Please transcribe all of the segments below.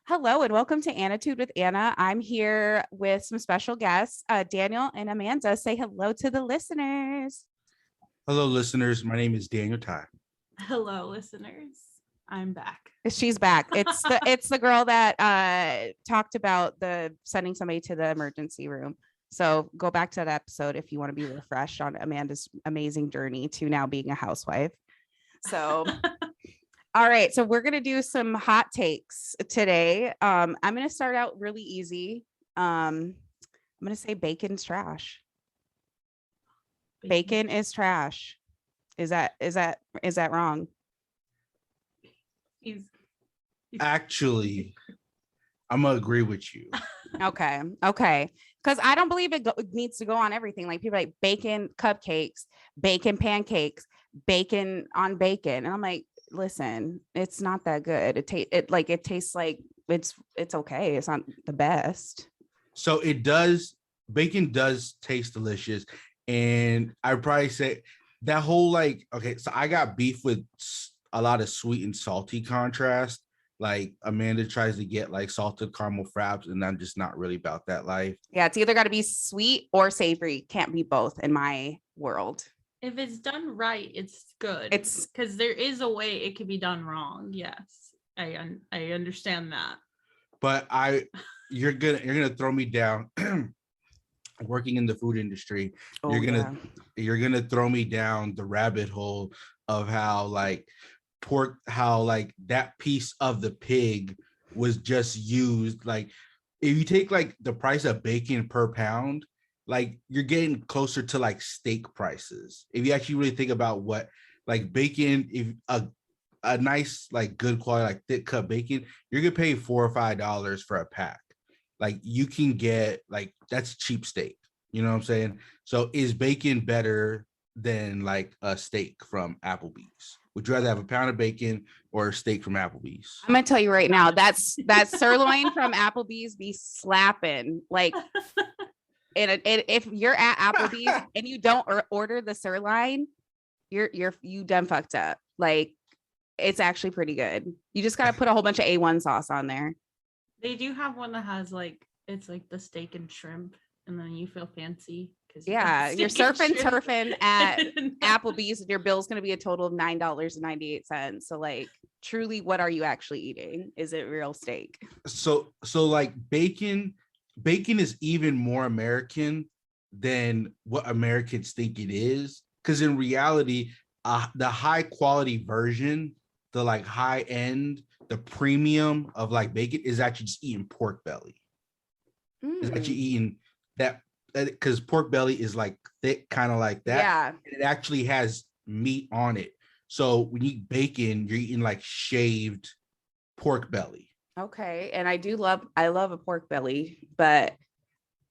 Hello and welcome to Attitude with Anna. I'm here with some special guests, Daniel and Amanda. Say hello to the listeners. Hello, listeners. My name is Daniel Ty. Hello, listeners. I'm back. She's back. It's the girl that talked about the sending somebody to the emergency room. So go back to that episode if you want to be refreshed on Amanda's amazing journey to now being a housewife. So all right, so we're gonna do some hot takes today. I'm gonna start out really easy. I'm gonna say bacon's trash. Bacon is trash. Is that wrong? He's Actually, I'm gonna agree with you. Okay. Because I don't believe it needs to go on everything. Like people like bacon cupcakes, bacon pancakes, bacon on bacon, and I'm like, listen, it's not that good. It tastes like it's okay. It's not the best. So bacon does taste delicious. And I'd probably say that whole okay, so I got beef with a lot of sweet and salty contrast. Like Amanda tries to get like salted caramel fraps, and I'm just not really about that life. Yeah, it's either got to be sweet or savory. Can't be both in my world. if it's done right, it's good. It's because there is a way it could be done wrong. Yes, I understand that. But you're gonna throw me down. Working in the food industry, you're gonna throw me down the rabbit hole of how like pork, how like that piece of the pig was just used. Like if you take like the price of bacon per pound, like you're getting closer to like steak prices. If you actually really think about what like bacon, if a nice like good quality like thick cut bacon, you're gonna pay $4 or $5 for a pack. Like you can get like that's cheap steak. You know what I'm saying? So is bacon better than like a steak from Applebee's? Would you rather have a pound of bacon or a steak from Applebee's? I'm gonna tell you right now, that sirloin from Applebee's be slapping. Like, and if you're at Applebee's and you don't order the sirloin, you done fucked up. Like, it's actually pretty good. You just gotta put a whole bunch of A1 sauce on there. They do have one that has like it's like the steak and shrimp, and then you feel fancy because Yeah, you're surfing turfing at Applebee's, and your bill's gonna be a total of $9.98. So, like, truly, what are you actually eating? Is it real steak? So like bacon is even more American than what Americans think it is. Because in reality, the high quality version, the like high end, the premium of like bacon is actually just eating pork belly. It's actually eating that because pork belly is like thick, kind of like that. Yeah. It actually has meat on it. So when you eat bacon, you're eating like shaved pork belly. Okay. And I love a pork belly, but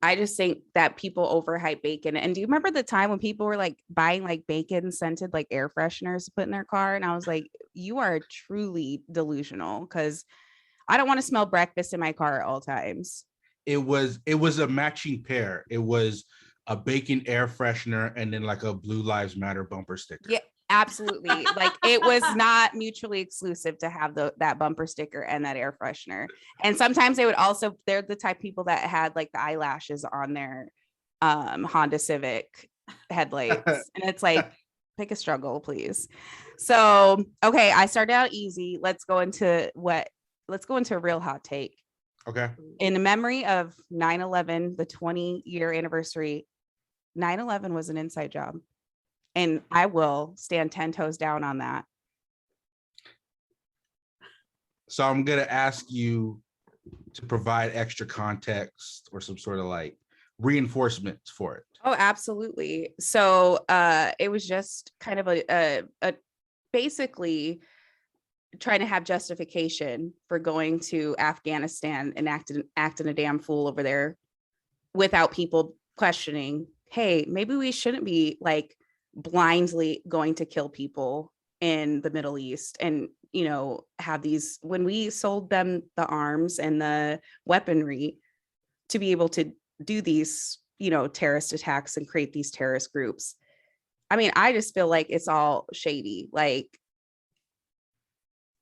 I just think that people overhype bacon. And do you remember the time when people were like buying like bacon scented like air fresheners to put in their car? And I was like, you are truly delusional, because I don't want to smell breakfast in my car at all times. It was a matching pair. It was a bacon air freshener and then like a Blue Lives Matter bumper sticker. Yeah, absolutely. Like, it was not mutually exclusive to have that bumper sticker and that air freshener. And sometimes they're the type of people that had like the eyelashes on their Honda Civic headlights. And it's like, pick a struggle, please. So, okay, I started out easy. Let's go into a real hot take. Okay. In the memory of 9/11, the 20-year anniversary, 9/11 was an inside job. And I will stand 10 toes down on that. So I'm going to ask you to provide extra context or some sort of like reinforcements for it. Oh, absolutely. So it was just kind of a basically trying to have justification for going to Afghanistan and acting a damn fool over there without people questioning, hey, maybe we shouldn't be like blindly going to kill people in the Middle East and, have these, when we sold them the arms and the weaponry to be able to do these, terrorist attacks and create these terrorist groups. I mean, I just feel like it's all shady. Like,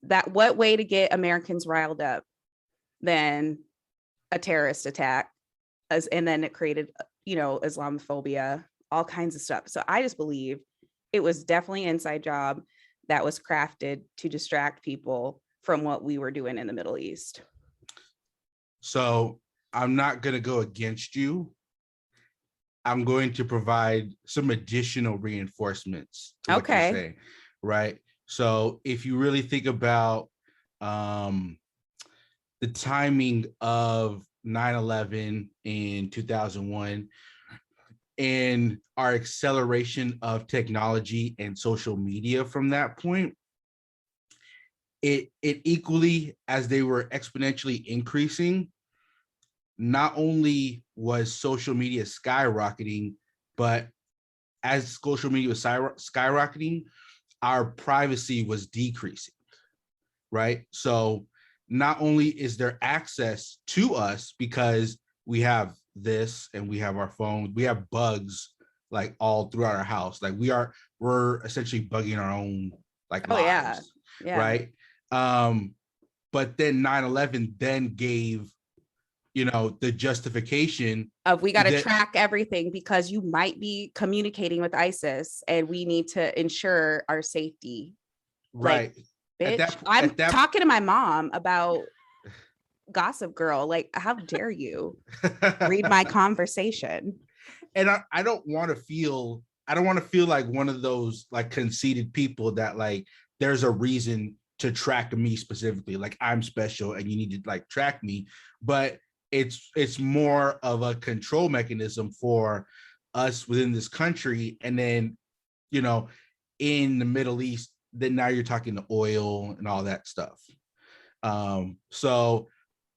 that what way to get Americans riled up than a terrorist attack, and then it created, Islamophobia, all kinds of stuff. So I just believe it was definitely an inside job that was crafted to distract people from what we were doing in the Middle East. So I'm not going to go against you. I'm going to provide some additional reinforcements to what you're saying, right? So if you really think about the timing of 9/11 in 2001 and our acceleration of technology and social media from that point, it equally, as they were exponentially increasing, not only was social media skyrocketing, but as social media was skyrocketing, our privacy was decreasing, right? So not only is there access to us because we have this and we have our phones, we have bugs like all throughout our house. Like we're essentially bugging our own lives, right? But then 9/11 then gave, the justification of we got to track everything because you might be communicating with ISIS and we need to ensure our safety. Right. Like, bitch, I'm talking to my mom about Gossip Girl. Like, how dare you read my conversation? And I don't want to feel like one of those like conceited people that like there's a reason to track me specifically, like I'm special and you need to like track me. But it's more of a control mechanism for us within this country. And then, in the Middle East, then now you're talking the oil and all that stuff. So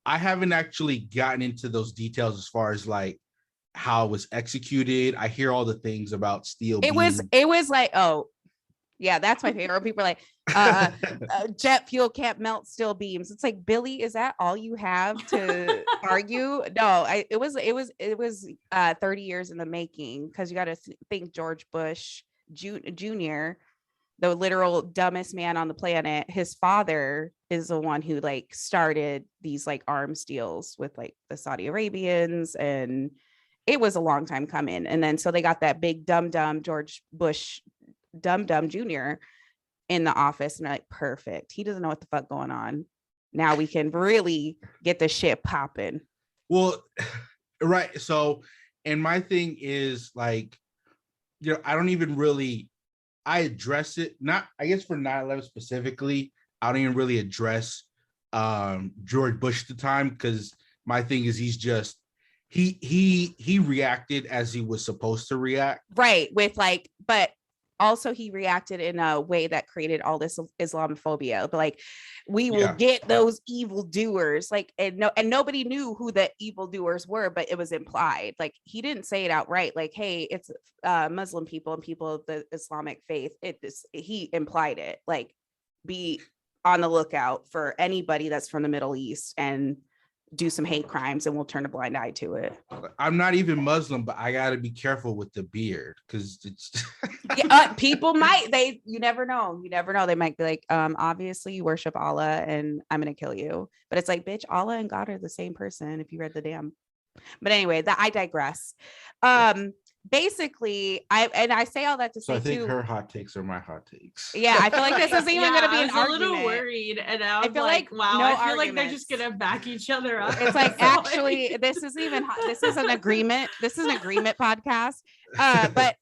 I haven't actually gotten into those details as far as like how it was executed. I hear all the things about steel beams. It was like, oh yeah, that's my favorite. People are like, jet fuel can't melt steel beams. It's like, Billy, is that all you have to argue? No, it was 30 years in the making, because you got to think George Bush Jr., the literal dumbest man on the planet. His father is the one who like started these like arms deals with like the Saudi Arabians, and it was a long time coming. And then so they got that big dumb George Bush dumb Jr. in the office, and they're like, perfect. He doesn't know what the fuck going on. Now we can really get the shit popping. Well, right. So, and my thing is like, I don't even really, I address it, not, I guess for 9/11 specifically, I don't even really address George Bush at the time, because my thing is he's just, he reacted as he was supposed to react. Right. With like, but also he reacted in a way that created all this Islamophobia. But like, we will get those evil doers, like, and nobody knew who the evil doers were, but it was implied. Like, he didn't say it outright, like, hey, it's Muslim people and people of the Islamic faith. He implied it, like, be on the lookout for anybody that's from the Middle East and do some hate crimes, and we'll turn a blind eye to it. I'm not even Muslim, but I got to be careful with the beard, because it's people you never know. They might be like, obviously you worship Allah and I'm gonna kill you. But it's like, bitch, Allah and God are the same person if you read the damn. But anyway, I digress. Basically, I say all that to say, I think her hot takes are my hot takes. Yeah, I feel like this isn't even going to be an argument. I was a little worried, and I feel like, wow, no, I feel like they're just going to back each other up. It's like, actually, this is an agreement. This is an agreement podcast. But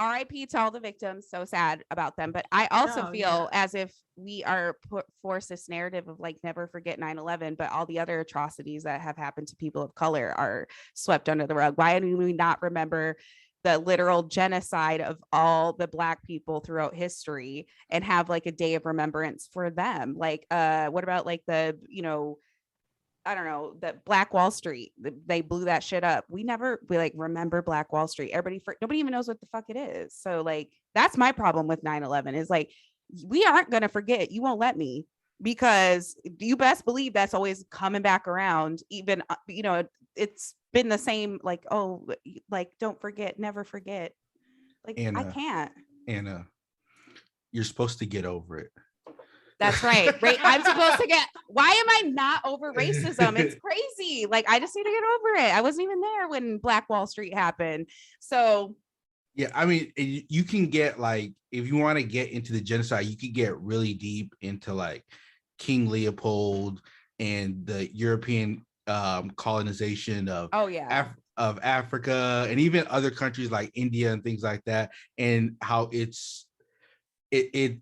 RIP to all the victims. So sad about them. But I also feel as if we are forced this narrative of like, never forget 9/11, but all the other atrocities that have happened to people of color are swept under the rug. Why do we not remember the literal genocide of all the Black people throughout history and have like a day of remembrance for them? Like, what about like the, I don't know, that Black Wall Street, they blew that shit up. We like remember Black Wall Street. Nobody even knows what the fuck it is. So like, that's my problem with 9/11 is like, we aren't going to forget. You won't let me, because you best believe that's always coming back around. Even, it's been the same, like, oh, like, don't forget, never forget. Like, Anna, I can't. Anna, you're supposed to get over it. That's right. Right. I'm supposed to get, why am I not over racism? It's crazy. Like, I just need to get over it. I wasn't even there when Black Wall Street happened. So yeah, I mean, you can get like, if you want to get into the genocide, you could get really deep into like King Leopold and the European colonization of of Africa and even other countries like India and things like that, and how it's taking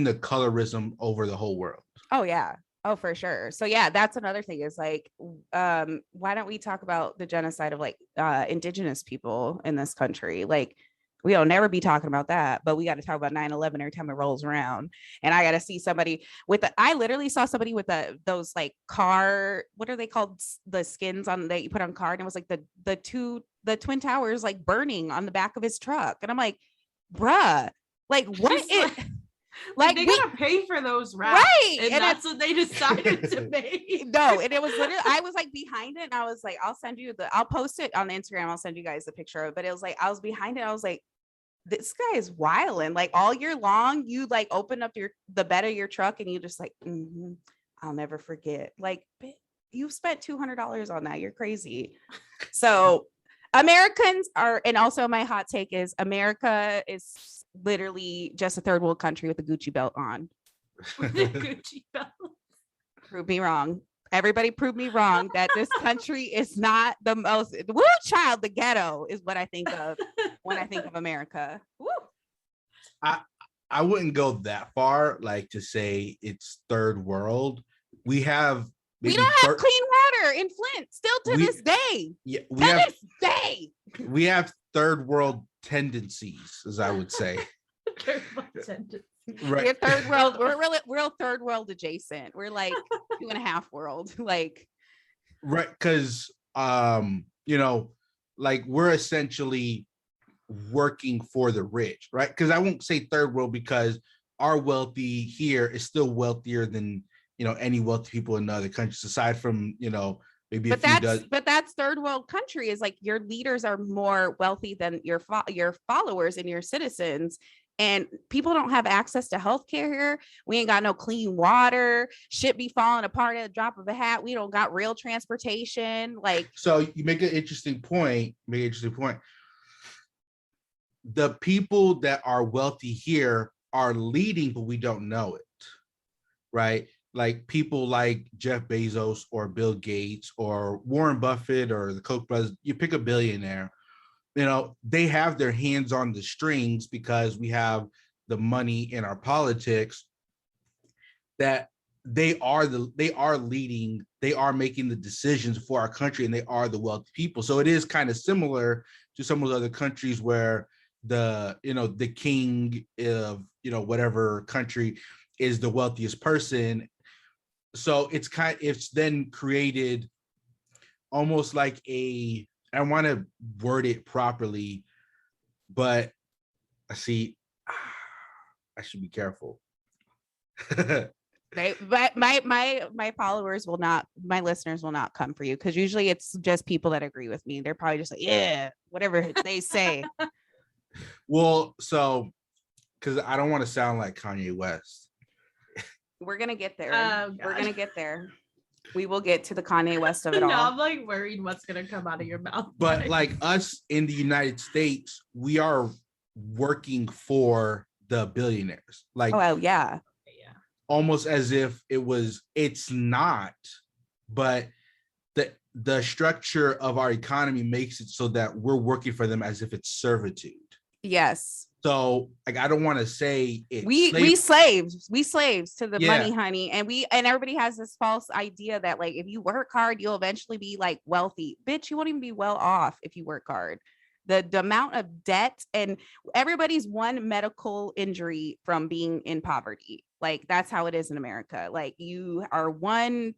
the colorism over the whole world. Oh yeah. Oh, for sure. So yeah, that's another thing is like, why don't we talk about the genocide of like indigenous people in this country? Like, we'll never be talking about that, but we got to talk about 9/11 every time it rolls around. And I got to see somebody with I literally saw somebody with those like car, what are they called? The skins on that you put on car, and it was like the Twin Towers like burning on the back of his truck. And I'm like, bruh, like what like they gotta pay for those wraps, right? And that's what they decided to make. No, and it was literally, I was like behind it, and I was like, I'll post it on Instagram. I'll send you guys the picture of it. But it was like I was behind it. I was like, this guy is wilding. Like all year long, you like open up the bed of your truck, and you just like, I'll never forget. Like you've spent $200 on that. You're crazy. So Americans are, and also my hot take is America is literally just a third world country with a Gucci belt on. Gucci belt. Prove me wrong. Everybody prove me wrong that this country is not the most woo child. The ghetto is what I think of when I think of America. Woo. I wouldn't go that far, like to say it's third world. We don't have clean water in Flint still to this day. Yeah, we have third world tendencies, as I would say. Right. We're third world. We're third world adjacent. We're like 2.5 world. Like, right, because you know, like we're essentially working for the rich, right? Because I won't say third world because our wealthy here is still wealthier than any wealthy people in other countries, aside from maybe but that's third world country is like your leaders are more wealthy than your followers and your citizens, and people don't have access to healthcare here. We ain't got no clean water. Shit be falling apart at the drop of a hat. We don't got real transportation. Like, so you make an interesting point. The people that are wealthy here are leading, but we don't know it, right? Like people like Jeff Bezos or Bill Gates or Warren Buffett or the Koch brothers, you pick a billionaire, they have their hands on the strings because we have the money in our politics, that they are leading, they are making the decisions for our country, and they are the wealthy people. So it is kind of similar to some of the other countries where the king of whatever country is the wealthiest person. So it's then created almost like I want to word it properly, but I should be careful. My followers will not, my listeners will not come for you, because usually it's just people that agree with me. They're probably just like, yeah, whatever they say. Well, so because I don't want to sound like Kanye West. We're gonna get there. We're gonna get there. We will get to the Kanye West of it all. No, I'm like worried what's gonna come out of your mouth. But like us in the United States, we are working for the billionaires. Like, oh yeah, almost as if it's not, but the structure of our economy makes it so that we're working for them as if it's servitude. Yes. So like, I don't want to say it. We slaves to the money, honey. And everybody has this false idea that like, if you work hard, you'll eventually be like wealthy. Bitch, you won't even be well off if you work hard. The amount of debt, and everybody's one medical injury from being in poverty. Like, that's how it is in America. Like, you are one,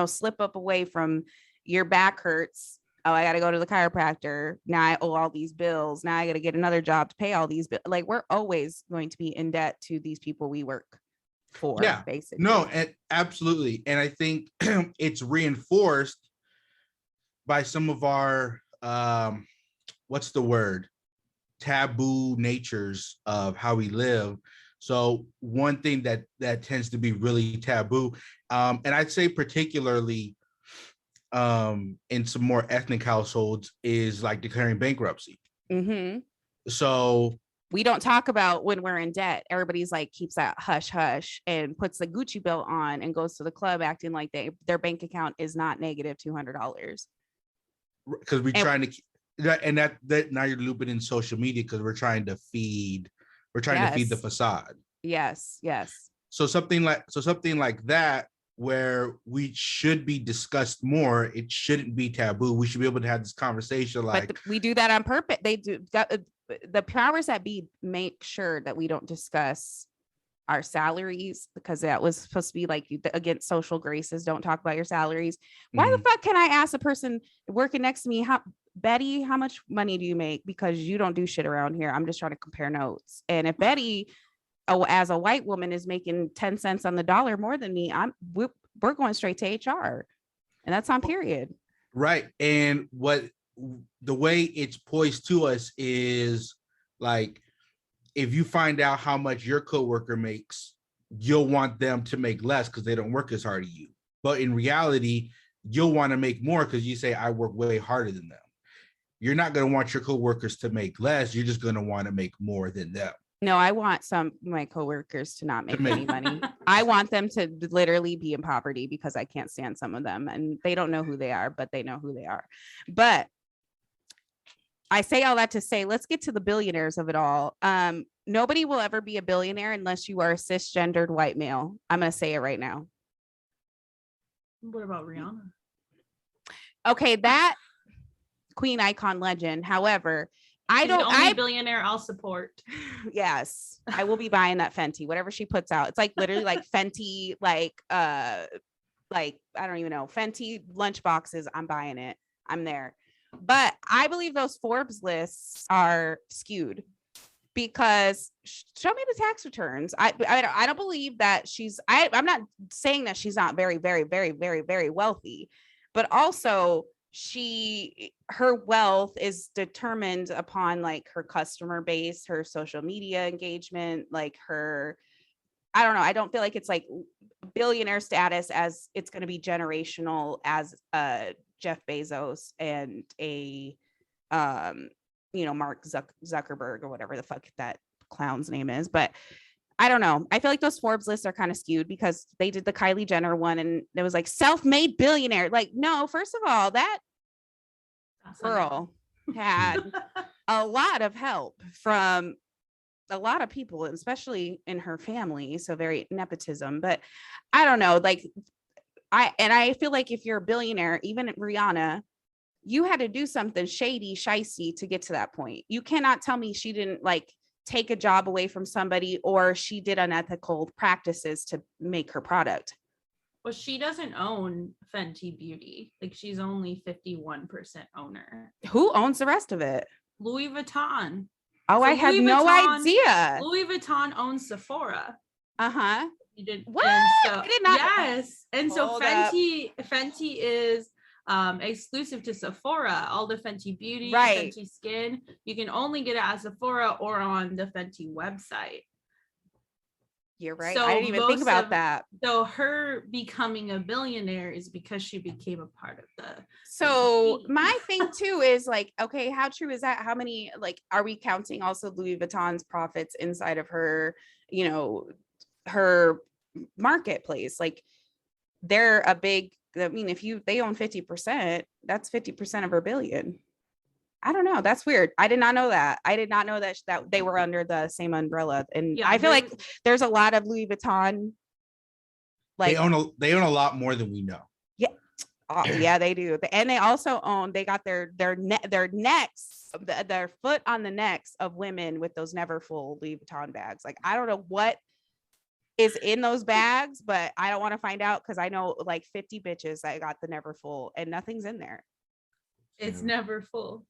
slip up away from your back hurts. Oh, I got to go to the chiropractor. Now I owe all these bills. Now I got to get another job to pay all these bills. Like, we're always going to be in debt to these people we work for. Yeah, basically. No, absolutely. And I think it's reinforced by some of our, what's the word? Taboo natures of how we live. So one thing that tends to be really taboo, and I'd say particularly in some more ethnic households, is like declaring bankruptcy. Mm-hmm. So we don't talk about when we're in debt. Everybody's like keeps that hush hush and puts the Gucci belt on and goes to the club acting like their bank account is not negative $200. Because we're trying to, and that now you're looping in social media because we're trying to feed the facade. Yes. So something like that, where we should be discussed more. It shouldn't be taboo. We should be able to have this conversation. Like, but we do that on purpose. They do that. The powers that be make sure that we don't discuss our salaries, because that was supposed to be like against social graces. Don't talk about your salaries. Why the fuck can I ask a person working next to me, Betty, how much money do you make? Because you don't do shit around here. I'm just trying to compare notes. And if Betty, as a white woman, is making 10 cents on the dollar more than me, we're going straight to HR, and that's on period. Right. And the way it's poised to us is like, if you find out how much your coworker makes, you'll want them to make less because they don't work as hard as you. But in reality, you'll want to make more because you say, I work way harder than them. You're not going to want your coworkers to make less. You're just going to want to make more than them. No, I want some of my coworkers to not make any money. I want them to literally be in poverty because I can't stand some of them, and they don't know who they are, but they know who they are. But I say all that to say, let's get to the billionaires of it all. Nobody will ever be a billionaire unless you are a cisgendered white male. I'm going to say it right now. What about Rihanna? Okay, that queen, icon, legend. However, She's the only billionaire I'll support. Yes, I will be buying that Fenty, whatever she puts out. It's like literally like Fenty, like I don't even know, Fenty lunch boxes. I'm buying it. I'm there. But I believe those Forbes lists are skewed, because show me the tax returns. I don't believe that I'm not saying that she's not very, very, very, very, very wealthy, but also her wealth is determined upon like her customer base, her social media engagement, like her, I don't know. I don't feel like it's like billionaire status as it's going to be generational as Jeff Bezos and a Mark Zuckerberg or whatever the fuck that clown's name is. But I don't know. I feel like those Forbes lists are kind of skewed because they did the Kylie Jenner one and it was like self-made billionaire. Like, no, first of all, that girl had a lot of help from a lot of people, especially in her family. So very nepotism. But I don't know. Like, I feel like if you're a billionaire, even Rihanna, you had to do something shady, shicey to get to that point. You cannot tell me she didn't like take a job away from somebody or she did unethical practices to make her product. Well, she doesn't own Fenty Beauty. Like, she's only 51% owner. Who owns the rest of it? Louis Vuitton. Oh, so I had no idea. Louis Vuitton owns Sephora. Uh-huh. You did what? I did not. Yes. And so Fenty is exclusive to Sephora. All the Fenty Beauty, right. Fenty Skin, you can only get it at Sephora or on the Fenty website. You're right. So I didn't even think about that. So her becoming a billionaire is because she became a part of the. So my thing too is like, okay, how true is that? How many, like, are we counting also Louis Vuitton's profits inside of her, her marketplace? Like, they're a big, I mean, if they own 50%, that's 50% of her billion. I don't know. That's weird. I did not know that. I did not know that they were under the same umbrella. And yeah, I feel like there's a lot of Louis Vuitton. Like they own a lot more than we know. Yeah. Oh, yeah, they do. And they also they got their necks, their foot on the necks of women with those never full Louis Vuitton bags. Like, I don't know what is in those bags, but I don't want to find out because I know like 50 bitches that got the never full and nothing's in there. It's never full.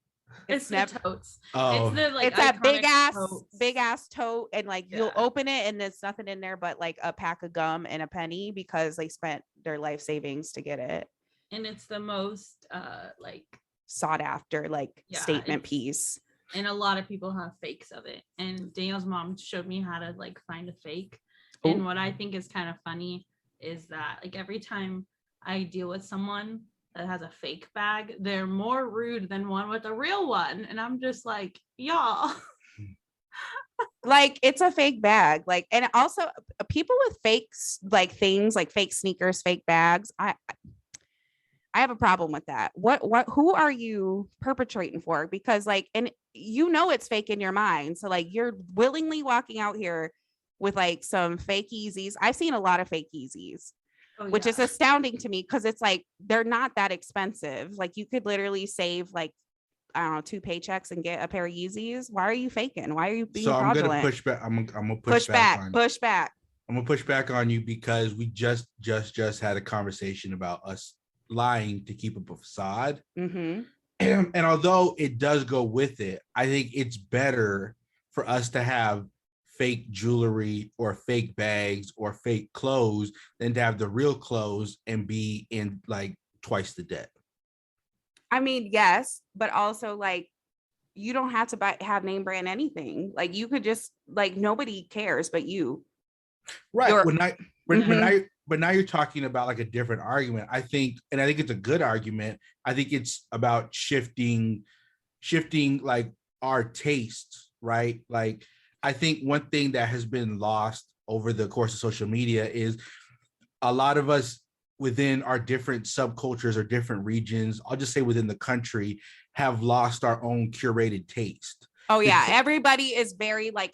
It's never totes. Oh. It's that big ass tote, and like you'll open it and there's nothing in there but like a pack of gum and a penny because they spent their life savings to get it. And it's the most sought after statement piece. and a lot of people have fakes of it. And Daniel's mom showed me how to like find a fake. Ooh. And what I think is kind of funny is that like every time I deal with someone that has a fake bag, they're more rude than one with a real one. And I'm just like, y'all. Like, it's a fake bag. Like, and also people with fakes, like things like fake sneakers, fake bags. I have a problem with that. Who are you perpetrating for? Because like, and you know, it's fake in your mind. So like, you're willingly walking out here with like some fake Yeezys. I've seen a lot of fake Yeezys, which is astounding to me because it's like, they're not that expensive. Like you could literally save like, I don't know, 2 paychecks and get a pair of Yeezys. Why are you faking? Why are you being fraudulent? I'm gonna push back. I'm gonna push back on you. Push back. I'm gonna push back on you because we just had a conversation about us lying to keep up a facade. Mm-hmm. And although it does go with it, I think it's better for us to have fake jewelry or fake bags or fake clothes than to have the real clothes and be in like twice the debt. I mean, yes, but also like you don't have to have name brand anything. Like you could just like nobody cares but you. Right. But now you're talking about like a different argument. I think it's a good argument. I think it's about shifting like our tastes, right? Like I think one thing that has been lost over the course of social media is a lot of us within our different subcultures or different regions, I'll just say within the country, have lost our own curated taste. Oh yeah, everybody is very like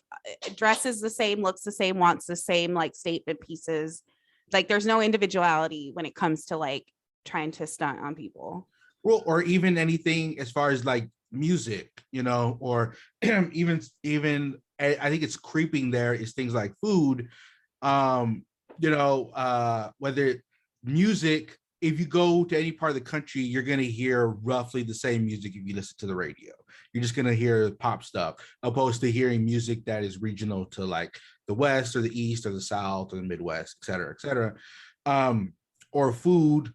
dresses the same, looks the same, wants the same like statement pieces. Like there's no individuality when it comes to like trying to stunt on people. Well, or even anything as far as like music, you know, or even I think it's creeping there is things like food. Whether music, if you go to any part of the country, you're going to hear roughly the same music if you listen to the radio. You're just going to hear pop stuff, opposed to hearing music that is regional to like the West or the East or the South or the Midwest, et cetera, et cetera. Or food,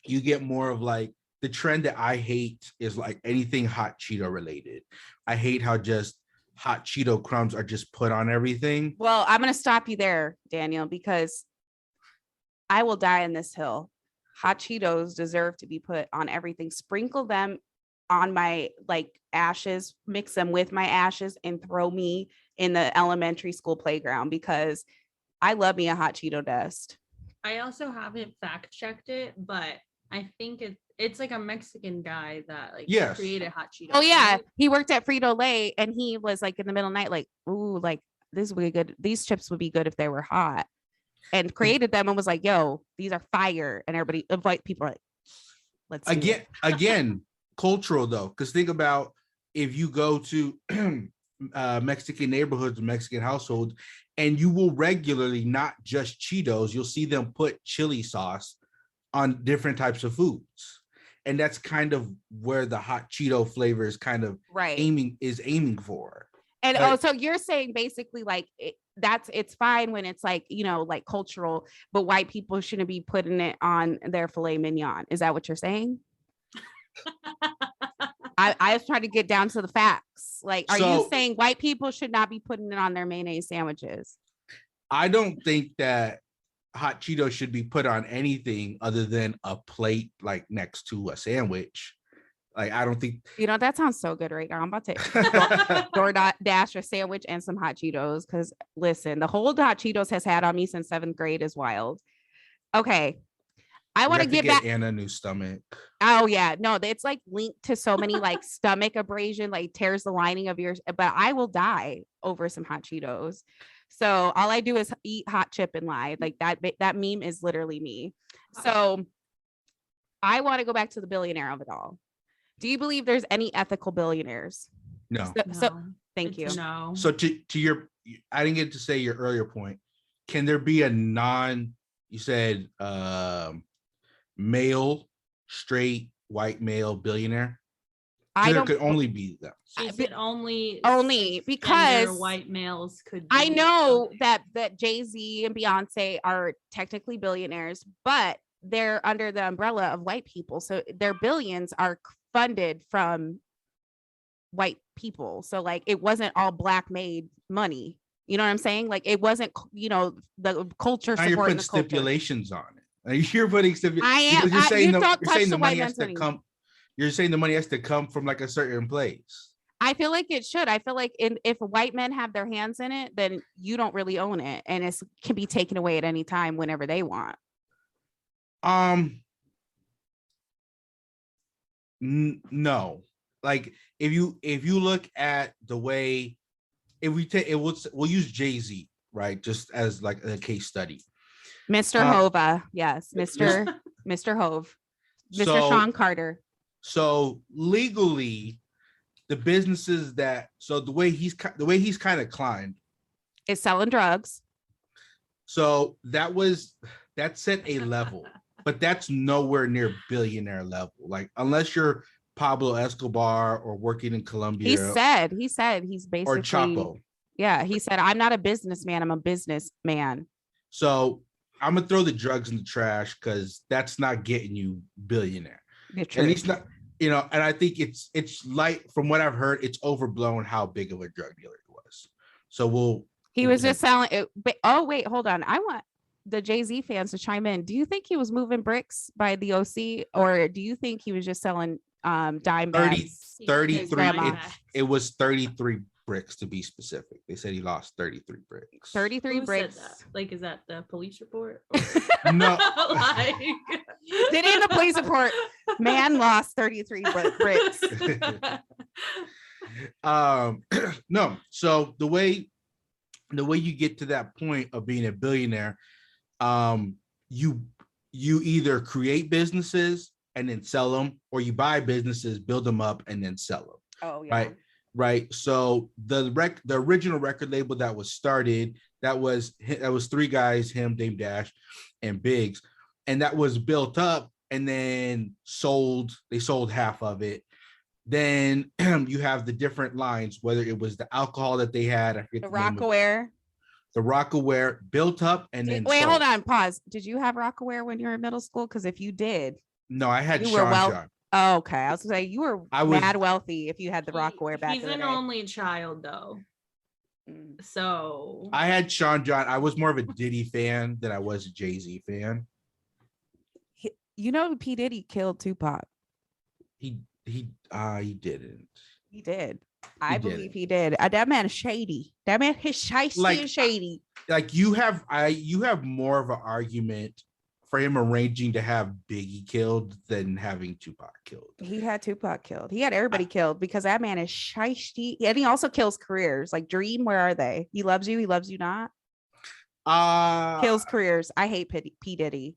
you get more of like the trend that I hate is like anything hot Cheeto related. I hate how just hot Cheeto crumbs are just put on everything. Well, I'm going to stop you there, Daniel, because I will die in this hill. Hot Cheetos deserve to be put on everything. Sprinkle them on my like ashes, mix them with my ashes and throw me in the elementary school playground because I love me a hot Cheeto dust. I also haven't fact checked it, but I think it's like a Mexican guy that like created hot Cheetos. Oh yeah, he worked at Frito-Lay and he was like in the middle of the night like, ooh, like this would be good. These chips would be good if they were hot. And created them and was like, yo, these are fire. And everybody, white people are like, let's again, cultural though. Because think about if you go to Mexican neighborhoods, Mexican households, and you will regularly, not just Cheetos, you'll see them put chili sauce on different types of foods. And that's kind of where the hot Cheeto flavor is kind of aiming for. And so you're saying basically like it's fine when it's like, you know, like cultural, but white people shouldn't be putting it on their filet mignon. Is that what you're saying? I was trying to get down to the facts. Like, are you saying white people should not be putting it on their mayonnaise sandwiches? I don't think that hot Cheetos should be put on anything other than a plate, like next to a sandwich. Like, I don't think, you know, that sounds so good right now. I'm about to DoorDash a sandwich and some hot Cheetos. Cause listen, the whole hot Cheetos has had on me since 7th grade is wild. Okay. I want to get back. Anna a new stomach. Oh yeah. No, it's like linked to so many like stomach abrasion, like tears the lining of yours, but I will die over some hot Cheetos. So all I do is eat hot chip and lie. Like that meme is literally me. So I want to go back to the billionaire of it all. Do you believe there's any ethical billionaires? No. So thank you. No. So to your, I didn't get to say your earlier point. Can there be a you said male, straight, white male billionaire? There could only be them. She said only because white males could. I know that Jay-Z and Beyonce are technically billionaires, but they're under the umbrella of white people. So their billions are funded from white people. So like it wasn't all black made money. You know what I'm saying? Like it wasn't, you know, the culture Now you're supporting putting the culture. stipulations on it. Like, you're putting I am. because you're saying You're saying the money has to come. You're saying the money has to come from like a certain place. I feel like it should. I feel like if white men have their hands in it, then you don't really own it, and it can be taken away at any time whenever they want. No, like if you look at the way, if we take it, we'll use Jay-Z, right, just as like a case study. Mr. Hova, yes, Mr. Hove, Mr. Sean Carter. So legally, the businesses that the way he's kind of climbed is selling drugs. So that set a level, but that's nowhere near billionaire level. Like unless you're Pablo Escobar or working in Colombia. He said he's basically, or Chapo. Yeah, he said, I'm not a businessman, I'm a businessman. So I'm gonna throw the drugs in the trash because that's not getting you billionaire. At least not, you know, and I think it's like, from what I've heard, it's overblown how big of a drug dealer he was. So he was just selling it. But, oh wait, hold on. I want the Jay-Z fans to chime in. Do you think he was moving bricks by the OC, or do you think he was just selling dime bags? 33. It was 33 bricks to be specific. They said he lost 33 bricks. 33 Who bricks. said that? Like, is that the police report? No. Like... Did in the police report, man lost 33 bricks. No. So the way you get to that point of being a billionaire, you either create businesses and then sell them, or you buy businesses, build them up, and then sell them. Oh yeah. Right. So the original record label that was started, that was three guys, him, Dame Dash, and Biggs, and that was built up and then sold. They sold half of it. Then you have the different lines, whether it was the alcohol that they had, I forget the Rockaware. The Rockaware built up and then wait, sold. hold on, pause. Did you have Rockaware when you were in middle school? Because if you did, no, I had Sean John. Oh, okay. I was gonna say you were mad wealthy if you had the Rockaware back. He's an only child though. So I had Sean John. I was more of a Diddy fan than I was a Jay-Z fan. You know, P. Diddy killed Tupac. He didn't. He did. I believe he did. That man is shady. That man is shady. Like you have more of an argument for him arranging to have Biggie killed than having Tupac killed. He had Tupac killed. He had everybody killed because that man is shiesty. And he also kills careers. Like Dream, where are they? He loves you not. Kills careers. I hate P. Diddy.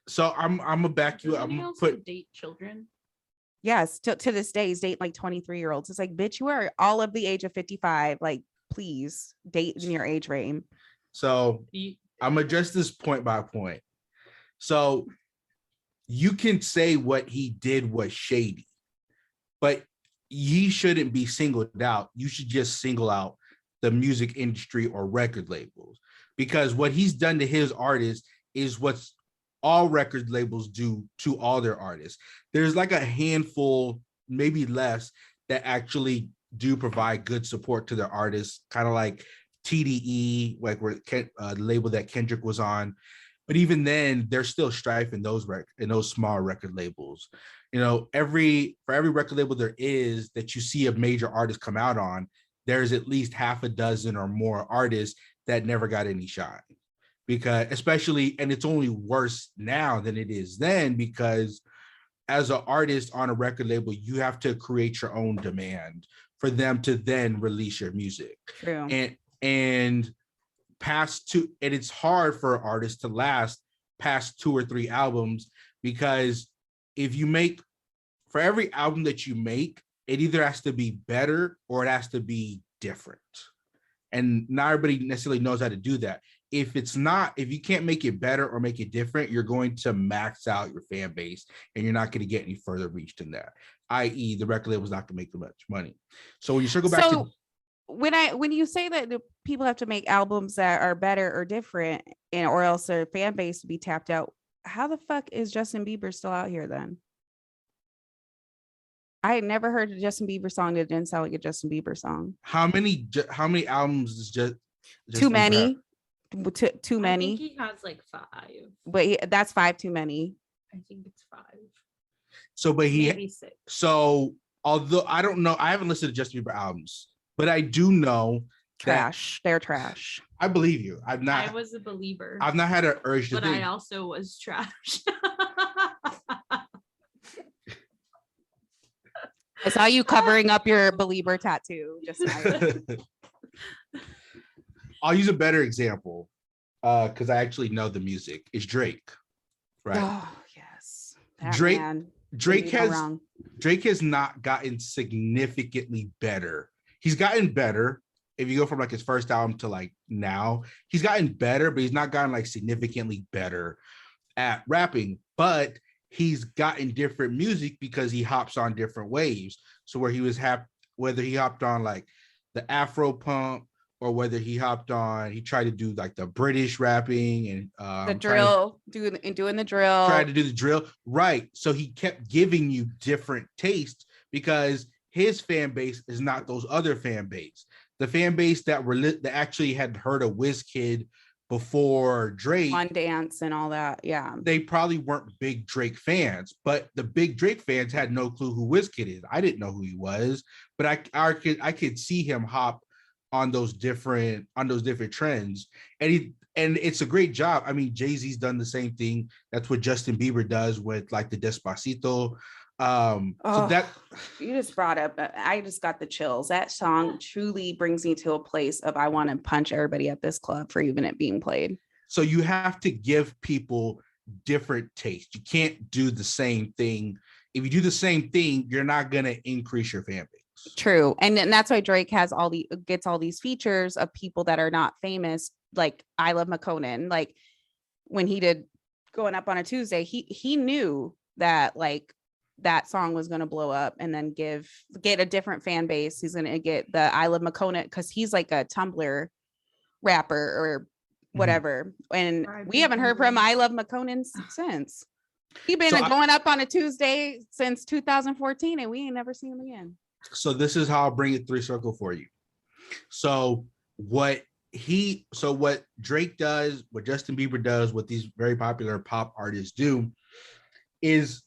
So I'm gonna back you up. I'm gonna put date children. Yes, to this day, he's dating like 23-year-olds. It's like, bitch, you are all of the age of 55. Like, please date in your age range. So I'm gonna address this point by point. So you can say what he did was shady, but he shouldn't be singled out. You should just single out the music industry or record labels, because what he's done to his artists is what's all record labels do to all their artists. There's like a handful, maybe less, that actually do provide good support to their artists, kind of like TDE, like where the label that Kendrick was on. But even then, there's still strife in those small record labels. You know, for every record label there is that you see a major artist come out on, there's at least half a dozen or more artists that never got any shine. Because especially, and it's only worse now than it is then, because as an artist on a record label, you have to create your own demand for them to then release your music. True. And it's hard for artists to last past 2 or 3 albums, because for every album that you make, it either has to be better or it has to be different. And not everybody necessarily knows how to do that. If you can't make it better or make it different, you're going to max out your fan base and you're not going to get any further reach than that, i.e. the record label's not going to make much money. So when you circle back to when you say that the people have to make albums that are better or different, or else their fan base would be tapped out, how the fuck is Justin Bieber still out here then? I had never heard a Justin Bieber song that didn't sound like a Justin Bieber song. How many albums is too many? Too I think many. he has like 5. But that's 5 too many. I think it's 5. So, but maybe 6. So, although I don't know, I haven't listened to Justin Bieber albums, but I do know trash. They're trash. I believe you. I was a believer. I've not had an urge to but I also was trash. I saw you covering up your believer tattoo just now. I'll use a better example because I actually know the music. It's Drake, right? Oh yes, Drake has not gotten significantly better. He's gotten better. If you go from like his first album to like now, he's gotten better, but he's not gotten like significantly better at rapping. But he's gotten different music because he hops on different waves. So where he was whether he hopped on like the Afro pump or whether he tried to do like the British rapping and the drill, doing the drill. Tried to do the drill, right? So he kept giving you different tastes because his fan base is not those other fan base. The fan base that actually had heard of Wizkid before Drake, One Dance and all that, yeah, they probably weren't big Drake fans, but the big Drake fans had no clue who Wizkid is. I didn't know who he was, but I could see him hop on those different trends, and it's a great job. I mean, Jay-Z's done the same thing. That's what Justin Bieber does with like the Despacito. So that you just brought up, I just got the chills. That song truly brings me to a place of I want to punch everybody at this club for even it being played. So you have to give people different tastes. You can't do the same thing. If you do the same thing, you're not going to increase your fan base. True. And that's why Drake gets all these features of people that are not famous. Like I Love McConan. Like when he did Going Up on a Tuesday, he knew that like that song was going to blow up and then get a different fan base. He's going to get the I Love McConan because he's like a Tumblr rapper or whatever. And we haven't heard from I Love McConan since. He's been Going Up on a Tuesday since 2014 and we ain't never seen him again. So this is how I'll bring it three circle for you. So what Drake does, what Justin Bieber does, what these very popular pop artists do is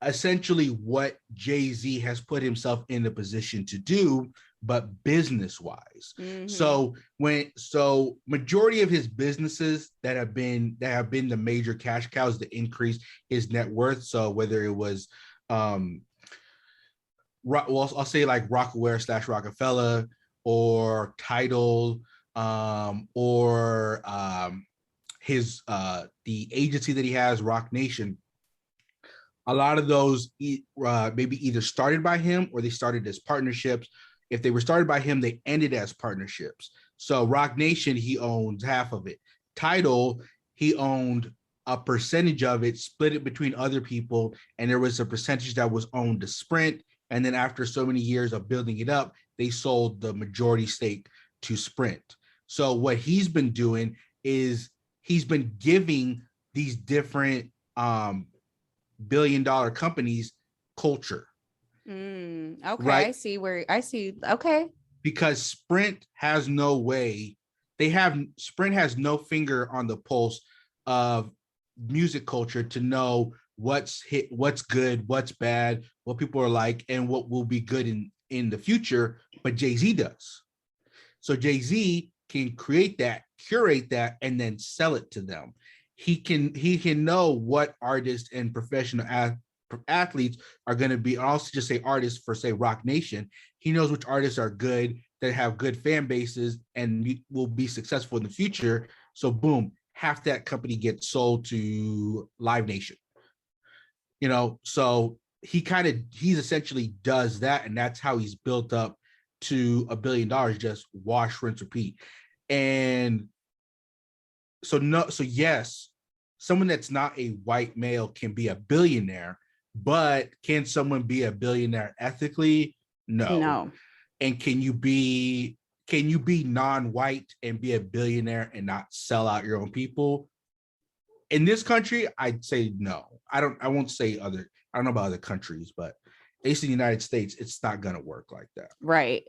essentially what Jay-Z has put himself in the position to do, but business-wise. Mm-hmm. So majority of his businesses that have been the major cash cows to increase his net worth. So whether it was I'll say like Rockaware / Rockefeller or Tidal, or his the agency that he has, Rock Nation. A lot of those maybe either started by him or they started as partnerships. If they were started by him, they ended as partnerships. So Rock Nation, he owns half of it. Tidal, he owned a percentage of it, split it between other people, and there was a percentage that was owned to Sprint. And then after so many years of building it up, they sold the majority stake to Sprint. So what he's been doing is he's been giving these different billion-dollar companies culture. Okay, right? I see. Okay. Because Sprint has no way. Sprint has no finger on the pulse of music culture to know what's hit, what's good, what's bad, what people are like, and what will be good in the future. But Jay-Z does. So Jay-Z can create that, curate that, and then sell it to them. He can know what artists and professional athletes are going to be. I'll also just say artists for say Rock Nation. He knows which artists are good, that have good fan bases and will be successful in the future. So boom, half that company gets sold to Live Nation. So he essentially does that, and that's how he's built up to $1 billion, just wash, rinse, repeat. And so yes, someone that's not a white male can be a billionaire, but can someone be a billionaire ethically? No. And can you be non-white and be a billionaire and not sell out your own people? In this country, I'd say no. I don't know about other countries, but least in the United States, it's not gonna work like that. Right.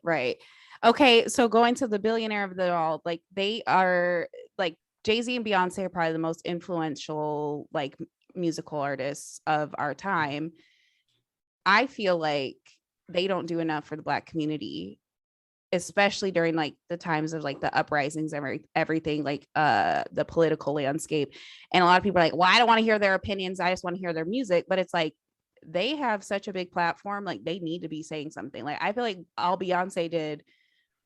Okay, so going to the billionaire of it all, like they are like Jay-Z and Beyonce are probably the most influential like musical artists of our time. I feel like they don't do enough for the Black community, especially during like the times of like the uprisings and everything, like the political landscape. And a lot of people are like, well, I don't want to hear their opinions, I just want to hear their music. But it's like they have such a big platform, like they need to be saying something. Like I feel like all Beyonce did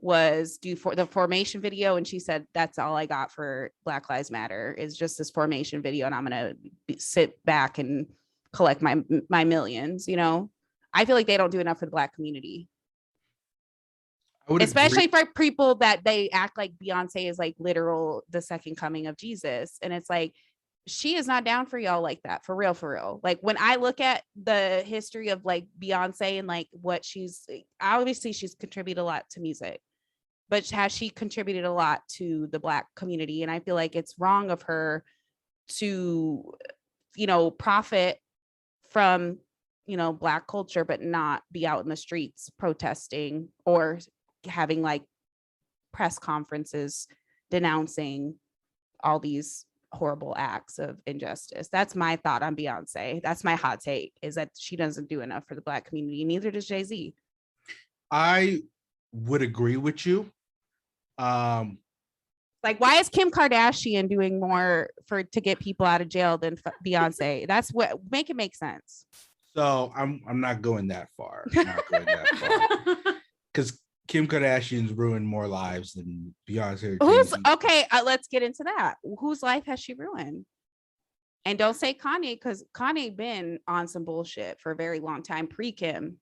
was do for the formation video, and she said that's all I got for Black Lives Matter is just this formation video, and I'm gonna sit back and collect my millions. I feel like they don't do enough for the Black community, especially agree. for people that they act like Beyonce is like literal the second coming of Jesus, and it's like she is not down for y'all like that, for real. Like when I look at the history of like Beyonce and like what she's obviously she's contributed a lot to music, but has she contributed a lot to the Black community? And I feel like it's wrong of her to, profit from, Black culture, but not be out in the streets protesting or having like press conferences denouncing all these horrible acts of injustice. That's my thought on Beyonce. That's my hot take, is that she doesn't do enough for the Black community. Neither does Jay-Z. I would agree with you. Like, why is Kim Kardashian doing more to get people out of jail than Beyonce? That's what make it make sense. So I'm not going that far. Because Kim Kardashian's ruined more lives than Beyonce. Okay? Let's get into that. Whose life has she ruined? And don't say Kanye, because Kanye been on some bullshit for a very long time pre-Kim.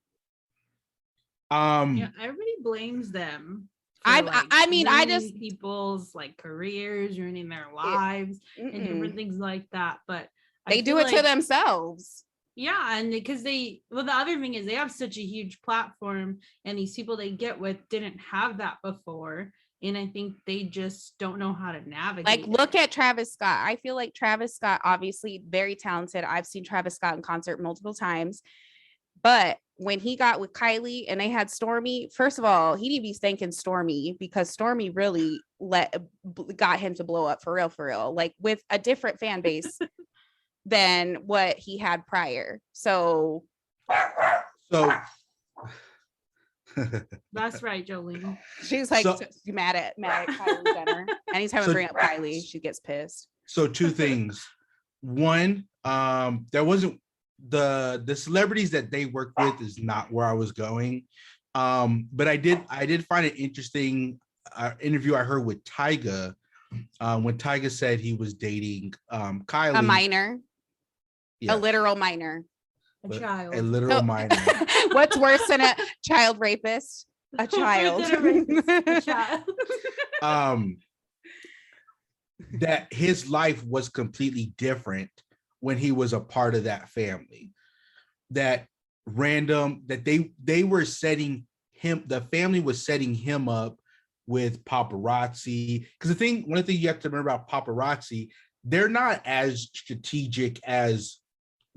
Yeah, everybody blames them. I just people's like careers, ruining their lives, and different things like that. But they do it to themselves. Yeah, and because the other thing is they have such a huge platform, and these people they get with didn't have that before, and I think they just don't know how to navigate. Like, look at Travis Scott. I feel like Travis Scott, obviously very talented. I've seen Travis Scott in concert multiple times, but when he got with Kylie and they had Stormy, first of all, he need to be thanking Stormy, because Stormy really got him to blow up for real, like with a different fan base than what he had prior. So that's right, Jolene. She's like mad at Kylie Jenner. Anytime I bring up Kylie, she gets pissed. So two things. One, there wasn't the celebrities that they work with is not where I was going. But I did find it interesting interview I heard with Tyga when Tyga said he was dating Kylie, a minor. Yes. A literal minor. A child. A literal minor. What's worse than a child rapist? A child. A child. That his life was completely different when he was a part of that family. That they were setting him, the family was setting him up with paparazzi. Because one of the things you have to remember about paparazzi, they're not as strategic as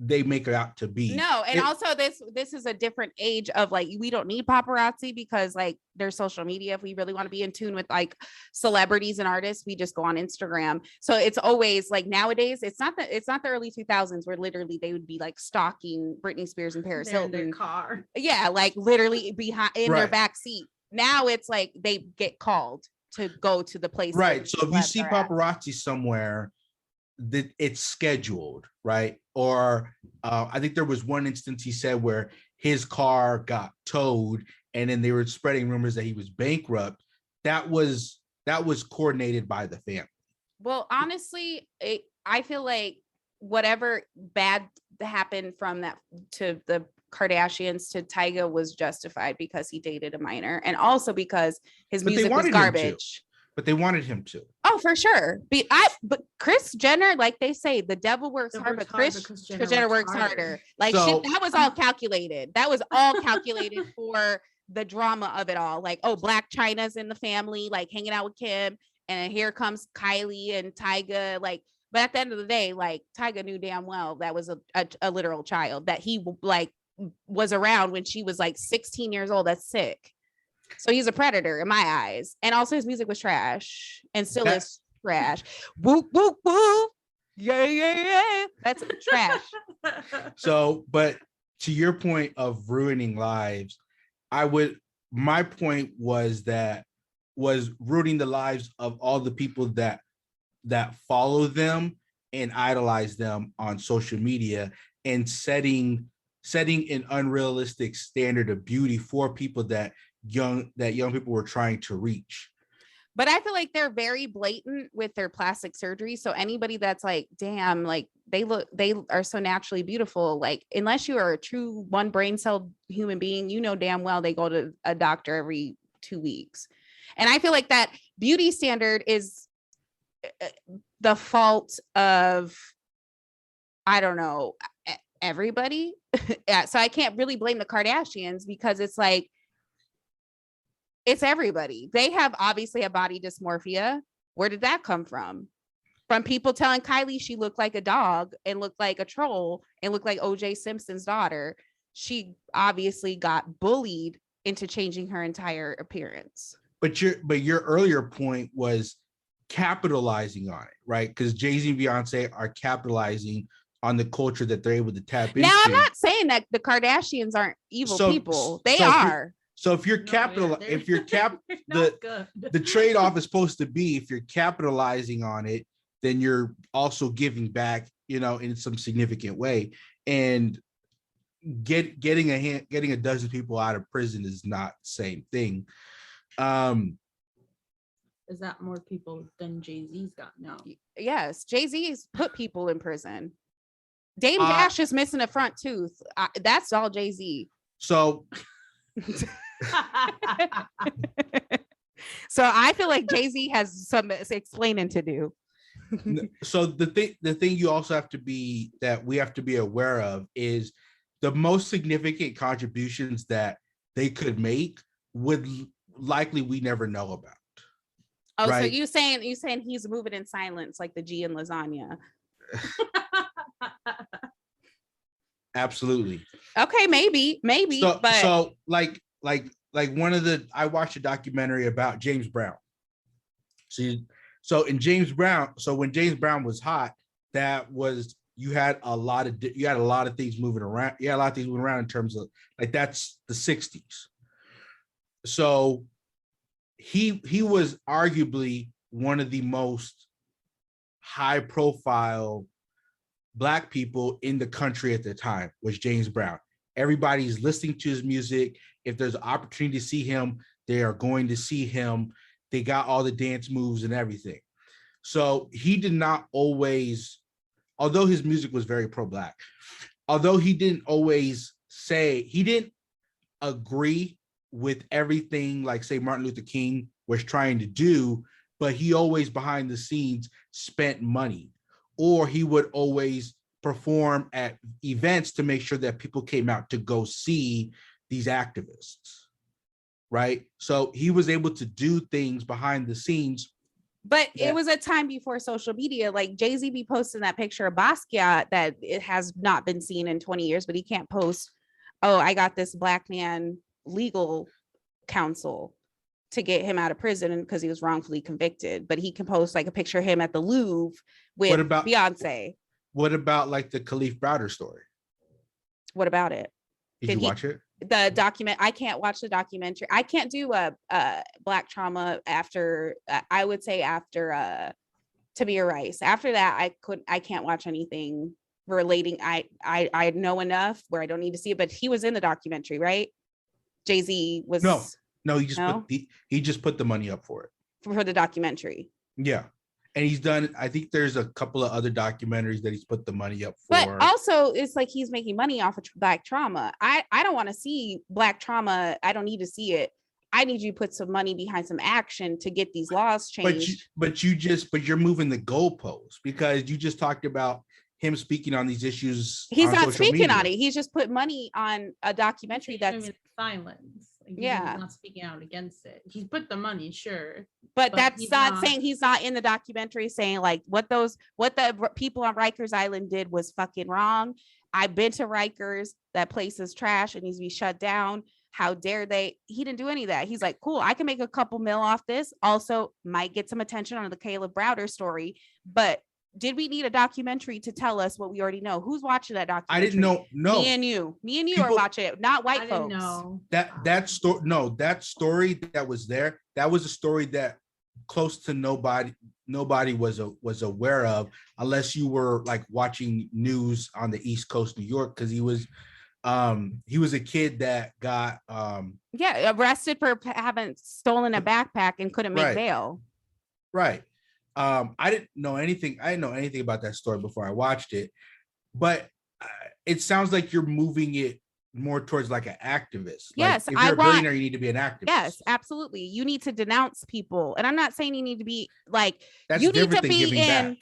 they make it out to be. No, and also this is a different age of like, we don't need paparazzi because like there's social media. If we really want to be in tune with like celebrities and artists, we just go on Instagram. So it's always like nowadays, it's not the early 2000s where literally they would be like stalking Britney Spears and Paris Hilton in their car. Yeah, like literally behind in their back seat. Now it's like they get called to go to the place. Right. So if you see paparazzi somewhere, that it's scheduled, right? Or I think there was one instance he said where his car got towed and then they were spreading rumors that he was bankrupt. That was coordinated by the family. Well, honestly, I feel like whatever bad happened from that to the Kardashians to Tyga was justified because he dated a minor, and also because his music was garbage. But they wanted him to. Oh, for sure. But Kris Jenner, like they say, the devil works hard, but Kris Jenner works harder. Like that was all calculated. That was all calculated for the drama of it all. Like, oh, Black China's in the family, like hanging out with Kim, and here comes Kylie and Tyga. Like, but at the end of the day, like Tyga knew damn well that was a literal child that he like was around when she was like 16 years old. That's sick. So he's a predator in my eyes. And also his music was trash and still is trash. Woo, woo, woo. Yeah, yeah, yeah. That's trash. So, but to your point of ruining lives, my point was ruining the lives of all the people that follow them and idolize them on social media, and setting an unrealistic standard of beauty for people that young people were trying to reach. But I feel like they're very blatant with their plastic surgery. So anybody that's like, damn, like they are so naturally beautiful. Like, unless you are a true one brain cell human being, you know damn well they go to a doctor every 2 weeks. And I feel like that beauty standard is the fault of, I don't know, everybody. Yeah, so I can't really blame the Kardashians, because it's like, it's everybody. They have obviously a body dysmorphia. Where did that come from? From people telling Kylie she looked like a dog and looked like a troll and looked like OJ Simpson's daughter. She obviously got bullied into changing her entire appearance. But your earlier point was capitalizing on it, right? Because Jay-Z and Beyonce are capitalizing on the culture that they're able to tap into. Now, I'm not saying that the Kardashians aren't evil people. They are. If you're the trade-off is supposed to be, if you're capitalizing on it, then you're also giving back, in some significant way. And getting a dozen people out of prison is not the same thing. Is that more people than Jay-Z's got? No. Yes, Jay-Z's put people in prison. Dame Dash is missing a front tooth. That's all Jay-Z. So so I feel like Jay-Z has some explaining to do. So the thing you also have to be aware of is the most significant contributions that they could make would likely we never know about. Oh, right? So you saying he's moving in silence like the G in lasagna. Absolutely. Okay, maybe. So like I watched a documentary about James Brown. So when James Brown was hot, you had a lot of things moving around. You had a lot of things moving around in terms of, like, that's the 60s. So he was arguably one of the most high profile Black people in the country at the time, was James Brown. Everybody's listening to his music. If there's an opportunity to see him, they are going to see him. They got all the dance moves and everything. So he did not always, although his music was very pro-Black, although he didn't agree with everything, like, say, Martin Luther King was trying to do, but he always behind the scenes spent money, or he would always perform at events to make sure that people came out to go see these activists, right? So he was able to do things behind the scenes. But it was a time before social media. Like, Jay-Z be posting that picture of Basquiat that it has not been seen in 20 years, but he can't post, oh, I got this Black man legal counsel to get him out of prison because he was wrongfully convicted. But he can post like a picture of him at the Louvre with Beyonce. What about like the Khalif Browder story? What about it? Did you watch it? The document. I can't watch the documentary. I can't do a Black trauma after. I would say after Tamir Rice. After that, I can't watch anything relating. I know enough where I don't need to see it. But he was in the documentary, right? Jay-Z was no. He just put the money up for it for the documentary. Yeah. And he's done, I think there's a couple of other documentaries that he's put the money up for. But also, it's like he's making money off of Black trauma. I don't want to see Black trauma. I don't need to see it. I need you to put some money behind some action to get these laws changed. But you're moving the goalposts, because you just talked about him speaking on these issues. He's not speaking on it. He's just put money on a documentary that's silence. Like, he's not speaking out against it. He's put the money, sure. But that's not saying he's not in the documentary saying like what the people on Rikers Island did was fucking wrong. I've been to Rikers. That place is trash. It needs to be shut down. How dare they? He didn't do any of that. He's like, cool, I can make a couple mil off this. Also, might get some attention on the Caleb Browder story. But did we need a documentary to tell us what we already know? Who's watching that documentary? I didn't know. No, me and you are watching it, not white folks. Know. That story. No, that story that was there. That was a story that close to nobody was aware of, unless you were like watching news on the East Coast, New York, because he was a kid that got arrested for having stolen a backpack and couldn't make bail. Right. I didn't know anything about that story before I watched it, but it sounds like you're moving it more towards like an activist. Yes, like if you're a billionaire, you need to be an activist. Yes, absolutely. You need to denounce people, and I'm not saying you need to be like that's you different need to than be giving in. Back.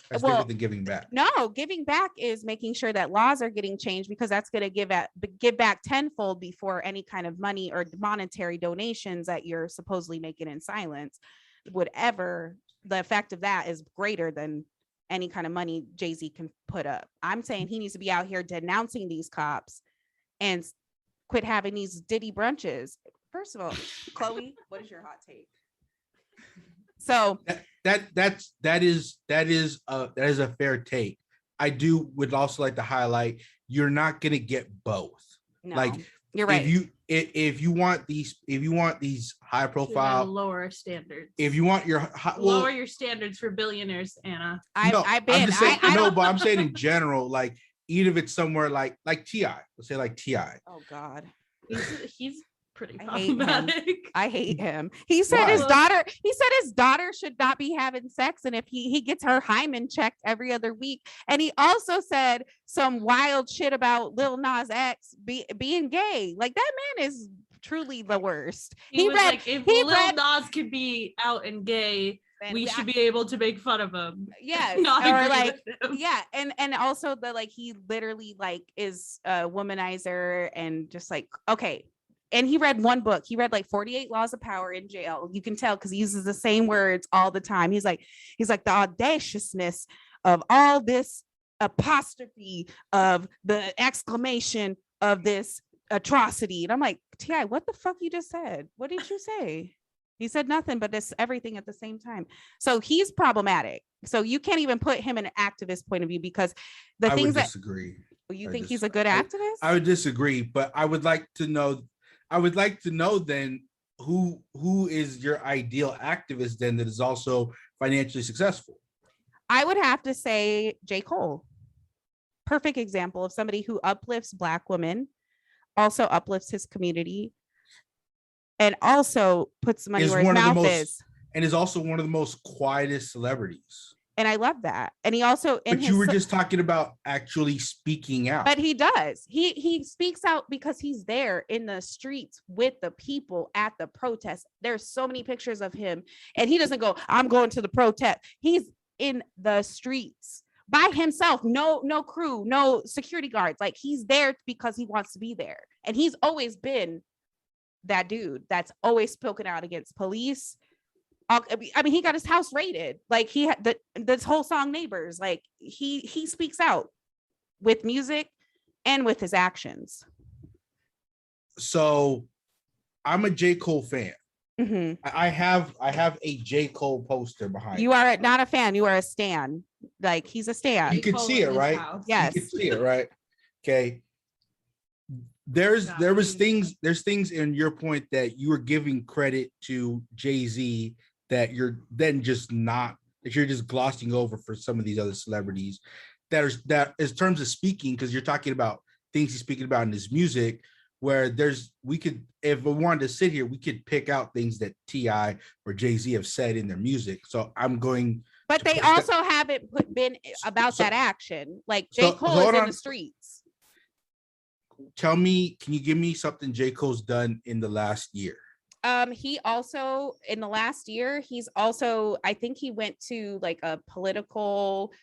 That's different than giving back. No, giving back is making sure that laws are getting changed, because that's going to give back tenfold before any kind of money or monetary donations that you're supposedly making in silence would ever. The effect of that is greater than any kind of money Jay-Z can put up. I'm saying he needs to be out here denouncing these cops and quit having these Diddy brunches. First of all, Chloe, what is your hot take? So that is a fair take. I would also like to highlight, you're not going to get both. No, like you're right. If you want these high profile, lower standards. If you want your lower your standards for billionaires, Anna. I'm saying in general, like even if it's somewhere like T.I., let's say like T.I. Oh God, he's pretty problematic. I hate him. He said his daughter should not be having sex, and if he gets her hymen checked every other week. And he also said some wild shit about Lil Nas X being gay. Like, that man is truly the worst. He was like, if Lil Nas could be out and gay, we should be able to make fun of him. Yes. Or like, yeah. And also he literally like is a womanizer and just like, okay. And he read one book. He read like 48 Laws of Power in jail. You can tell because he uses the same words all the time. He's like the audaciousness of all this apostrophe of the exclamation of this atrocity. And I'm like, T.I., what the fuck you just said? What did you say? He said nothing, but this everything at the same time. So he's problematic. So you can't even put him in an activist point of view, because the things that disagree. You think he's a good activist? I would disagree, but I would like to know then who is your ideal activist then that is also financially successful. I would have to say J. Cole. Perfect example of somebody who uplifts Black women, also uplifts his community, and also puts money where his mouth is. And is also one of the most quietest celebrities. And I love that. And he also, but you were just talking about actually speaking out. But he does. He speaks out because he's there in the streets with the people at the protest. There's so many pictures of him, and he doesn't go, I'm going to the protest. He's in the streets by himself. No crew, no security guards. Like, he's there because he wants to be there. And he's always been that dude that's always spoken out against police. I mean, he got his house raided. Like, he had this whole song Neighbors. Like, he speaks out with music and with his actions. So I'm a J. Cole fan. Mm-hmm. I have a J. Cole poster behind you. Are not a fan, you are a stan. Like, he's a stan. You can see it, right? Yes. You can see it, right? Okay. There's things in your point that you were giving credit to Jay-Z that you're then just not, that you're just glossing over for some of these other celebrities that in terms of speaking, because you're talking about things he's speaking about in his music, where if we wanted to sit here, we could pick out things that T.I. or Jay-Z have said in their music. So I'm going. But they also haven't been about that action. Like, J. Cole is in the streets. Can you give me something J. Cole's done in the last year? He also, in the last year, I think he went to like a political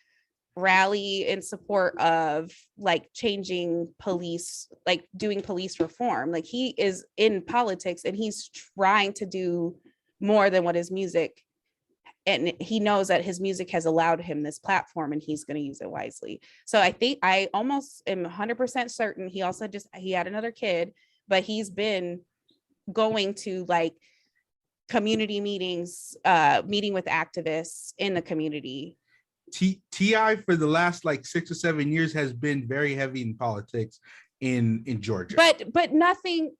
rally in support of like changing police, like doing police reform. Like, he is in politics and he's trying to do more than what his music and he knows that his music has allowed him this platform and he's going to use it wisely. So I think I almost am 100% certain he also he had another kid, but he's been going to like community meetings, meeting with activists in the community. T.I. for the last like 6 or 7 years has been very heavy in politics in Georgia. But nothing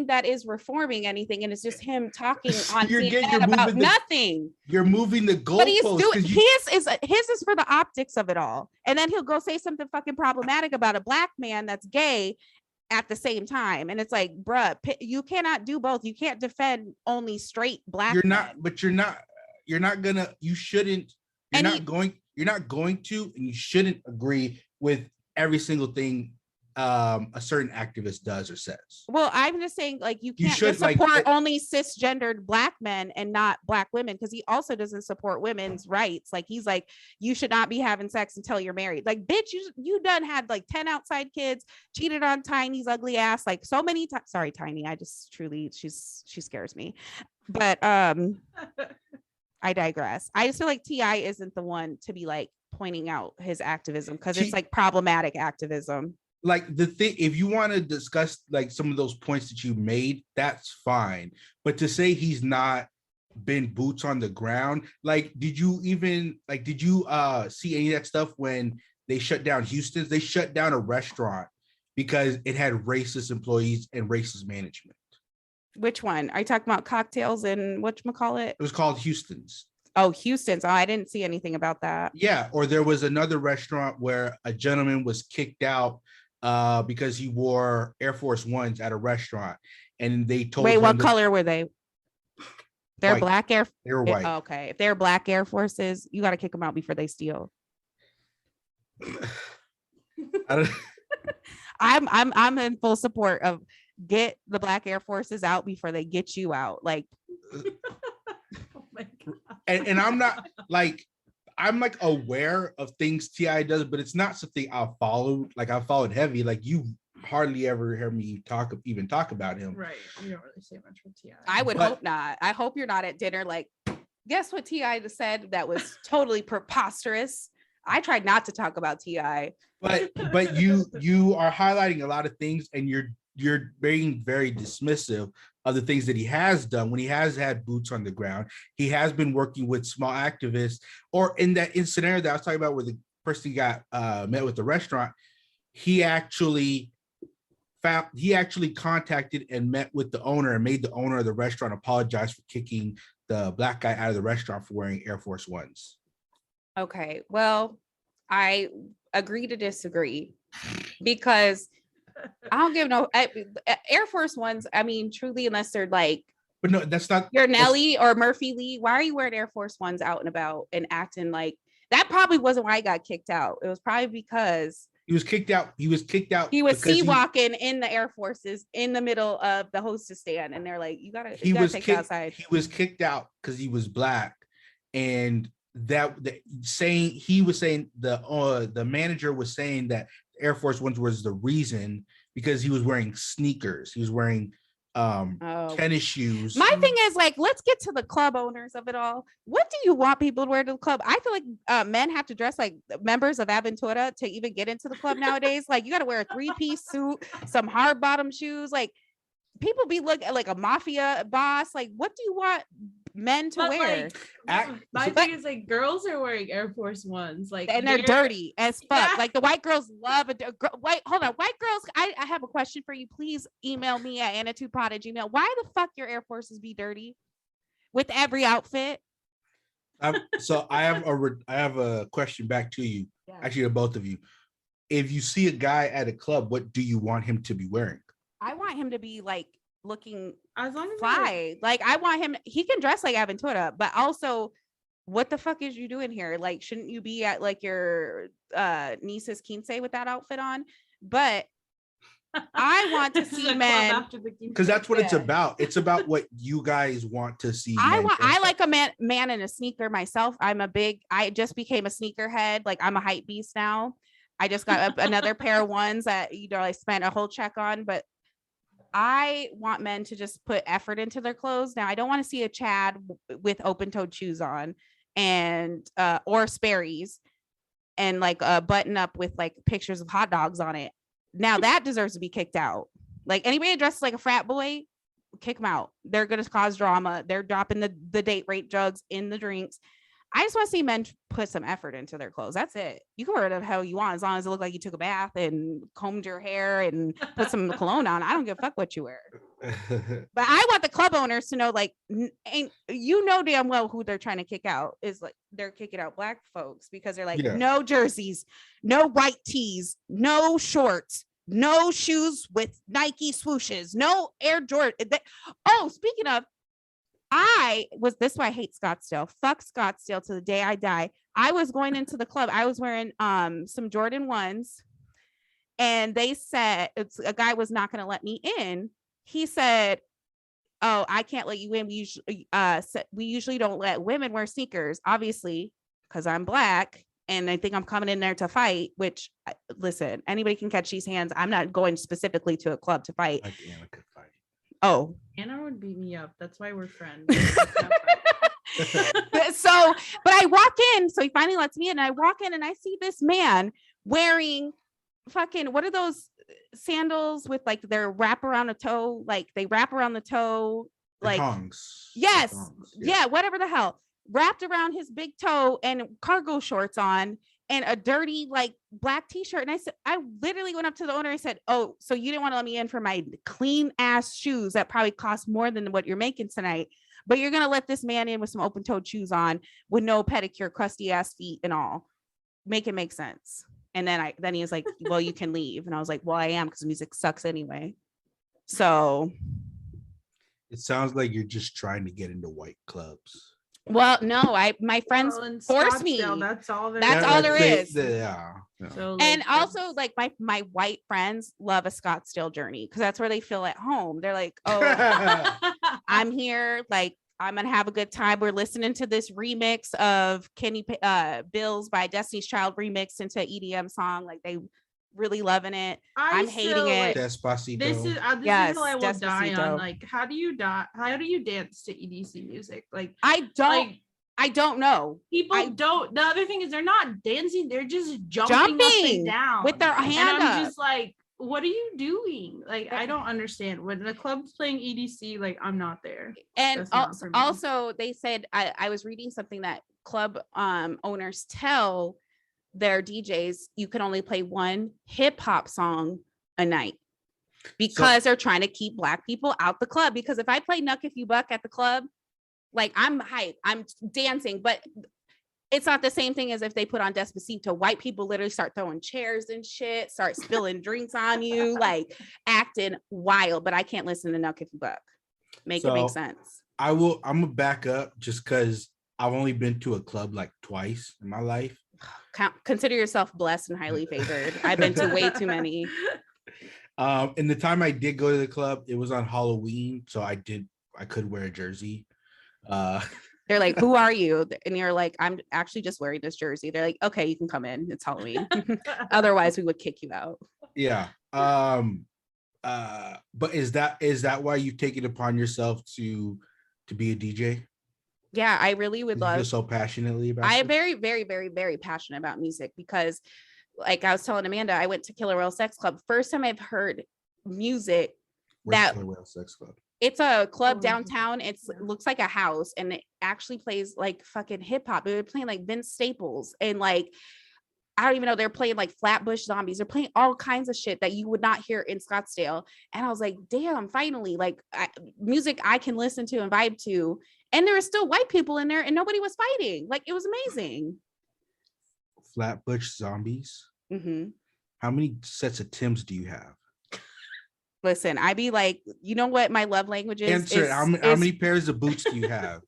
that is reforming anything, and it's just him talking on CNN about nothing. You're moving the goalposts. But he's doing his is for the optics of it all. And then he'll go say something fucking problematic about a black man that's gay at the same time. And it's like, bruh, you cannot do both. You can't defend only straight black men. You're not gonna, you shouldn't, you're not going to, and you shouldn't agree with every single thing a certain activist does or says. Well, I'm just saying, like, you can't just support only cisgendered black men and not black women, because he also doesn't support women's rights. Like, he's like, you should not be having sex until you're married. Like, bitch, you done had like 10 outside kids, cheated on Tiny's ugly ass like so many times. Sorry, Tiny, I just truly, she scares me. But I digress. I just feel like T.I. isn't the one to be like pointing out his activism, because it's like problematic activism. Like, the thing, if you want to discuss like some of those points that you made, that's fine. But to say he's not been boots on the ground, like, did you see any of that stuff when they shut down Houston's? They shut down a restaurant because it had racist employees and racist management. Which one? Are you talking about Cocktails and whatchamacallit? It was called Houston's. Oh, Houston's. Oh, I didn't see anything about that. Yeah, or there was another restaurant where a gentleman was kicked out because he wore Air Force Ones at a restaurant, and they told him, what color were they? They're white. Black Air. They were white. Okay, if they're Black Air Forces, you got to kick them out before they steal. I'm in full support of get the Black Air Forces out before they get you out. Like, oh my God. And I'm not like, I'm like aware of things T.I. does, but it's not something I'll follow. Like, I followed heavy. Like, you hardly ever hear me talk about him. Right. You don't really say much for T.I. I would hope not. I hope you're not at dinner like, guess what T.I. just said? That was totally preposterous. I tried not to talk about T.I. But you are highlighting a lot of things, and you're being very dismissive of the things that he has done when he has had boots on the ground. He has been working with small activists, or in scenario that I was talking about where the person got met with the restaurant, he actually contacted and met with the owner and made the owner of the restaurant apologize for kicking the black guy out of the restaurant for wearing Air Force Ones. Okay, well, I agree to disagree, because I don't give no Air Force Ones. I mean, truly, unless they're like, but no, that's not your Nelly or Murphy Lee. Why are you wearing Air Force Ones out and about and acting like that? Probably wasn't why he got kicked out. It was probably because he was kicked out. He was sea walking in the Air Forces in the middle of the hostess stand, and they're like, you gotta take it outside. He was kicked out because he was black, and the manager was saying that Air Force Ones was the reason, because he was wearing sneakers. He was wearing tennis shoes. My thing is, like, let's get to the club owners of it all. What do you want people to wear to the club? I feel like men have to dress like members of Aventura to even get into the club nowadays. Like, you got to wear a 3-piece suit, some hard bottom shoes. Like, people be looking like a mafia boss. Like, what do you want men to wear? My thing is, like, girls are wearing Air Force Ones, like, and they're dirty as fuck. Yeah. Like, the white girls love it. Wait, hold on, white girls. I have a question for you. Please email me at anna2pod@gmail. Why the fuck your Air Forces be dirty with every outfit? So I have a question back to you. Yeah. Actually, to both of you. If you see a guy at a club, what do you want him to be wearing? I want him to be like looking as long as fly. Like, I want him, he can dress like Aventura, but also, what the fuck is you doing here? Like, shouldn't you be at like your niece's quince with that outfit on? But I want to see men, because that's what it's about. It's about what you guys want to see. I like a man in a sneaker myself. I just became a sneakerhead. Like, I'm a hype beast now. I just got another pair of ones that, I spent a whole check on, but I want men to just put effort into their clothes. Now, I don't want to see a Chad with open-toed shoes on and or Sperry's and like a button up with like pictures of hot dogs on it. Now that deserves to be kicked out. Like anybody dressed like a frat boy, kick them out. They're going to cause drama. They're dropping the date rape drugs in the drinks. I just want to see men put some effort into their clothes. That's it. You can wear whatever the hell you want as long as it look like you took a bath and combed your hair and put some cologne on. I don't give a fuck what you wear. But I want the club owners to know, like, and you know damn well who they're trying to kick out is like they're kicking out black folks because they're like, no jerseys, no white tees, no shorts, no shoes with Nike swooshes, no Air Jordan. Oh, speaking of, this is why I hate Scottsdale. Fuck Scottsdale to the day I die. I was going into the club. I was wearing some Jordan 1s, and they said a guy was not going to let me in. He said, "Oh, I can't let you in. We usually don't let women wear sneakers, obviously, because I'm black, and I think I'm coming in there to fight." Which, listen, anybody can catch these hands. I'm not going specifically to a club to fight. Like Anna could fight. Oh, Anna would beat me up. That's why we're friends. So, but I walk in, so he finally lets me in, and I walk in and I see this man wearing fucking, what are those sandals with like their wrap around a toe, like they wrap around the toe, like tongs. Yes, Tongs, yeah, whatever the hell, wrapped around his big toe and cargo shorts on and a dirty like black t-shirt. And I literally went up to the owner and said, "Oh, so you didn't want to let me in for my clean ass shoes that probably cost more than what you're making tonight, but you're gonna let this man in with some open-toed shoes on with no pedicure, crusty ass feet and all. Make it make sense." And then he was like, "Well, you can leave." And I was like, "Well, I am, because music sucks anyway." So it sounds like you're just trying to get into white clubs. Well, no, my friends forced me. That's all there is. Yeah. So, and also like my white friends love a Scottsdale journey because that's where they feel at home. They're like, "Oh, I'm here. Like, I'm going to have a good time. We're listening to this remix of Kenny Bills by Destiny's Child remixed into an EDM song. Like, they really loving it. I'm hating it. Despacito. This is Yes, how I will die Despacito. on. Like, how do you dance to EDC music? Like, I don't know. People don't. The other thing is they're not dancing. They're just jumping up and down with their hand and I'm up. just like, what are you doing? Like, I don't understand. When the club's playing EDC, like, I'm not there. And also they said, I was reading something that club owners tell their DJs you can only play one hip hop song a night because they're trying to keep black people out the club. Because if I play Nuck If You Buck at the club, like, I'm hype, I'm dancing, but it's not the same thing as if they put on Despacito. White people literally start throwing chairs and shit, start spilling drinks on you, like acting wild. But I can't listen to Nuck If You Buck. It make sense. I'm gonna back up just because I've only been to a club like twice in my life. Consider yourself blessed and highly favored. I've been to way too many. And the time I did go to the club, it was on Halloween, so I could wear a jersey. They're like, "Who are you?" And you're like, "I'm actually just wearing this jersey." They're like, "Okay, you can come in. It's Halloween." Otherwise, we would kick you out. Yeah. But is that why you take it upon yourself to be a DJ? Yeah, I really would love. You feel so passionately about. I am very, very, very, very passionate about music because, like I was telling Amanda, I went to Killer Whale Sex Club. First time I've heard music. Where's Killer Whale Sex Club? It's a club downtown. It looks like a house, and it actually plays like fucking hip hop. They're playing like Vince Staples, and like, I don't even know, they're playing like Flatbush Zombies. They're playing all kinds of shit that you would not hear in Scottsdale. And I was like, damn, finally, like music I can listen to and vibe to. And there were still white people in there and nobody was fighting. Like, it was amazing. Flatbush Zombies. Mm-hmm. How many sets of Timbs do you have? Listen, I be like, you know what my love language is? Answer. How many pairs of boots do you have?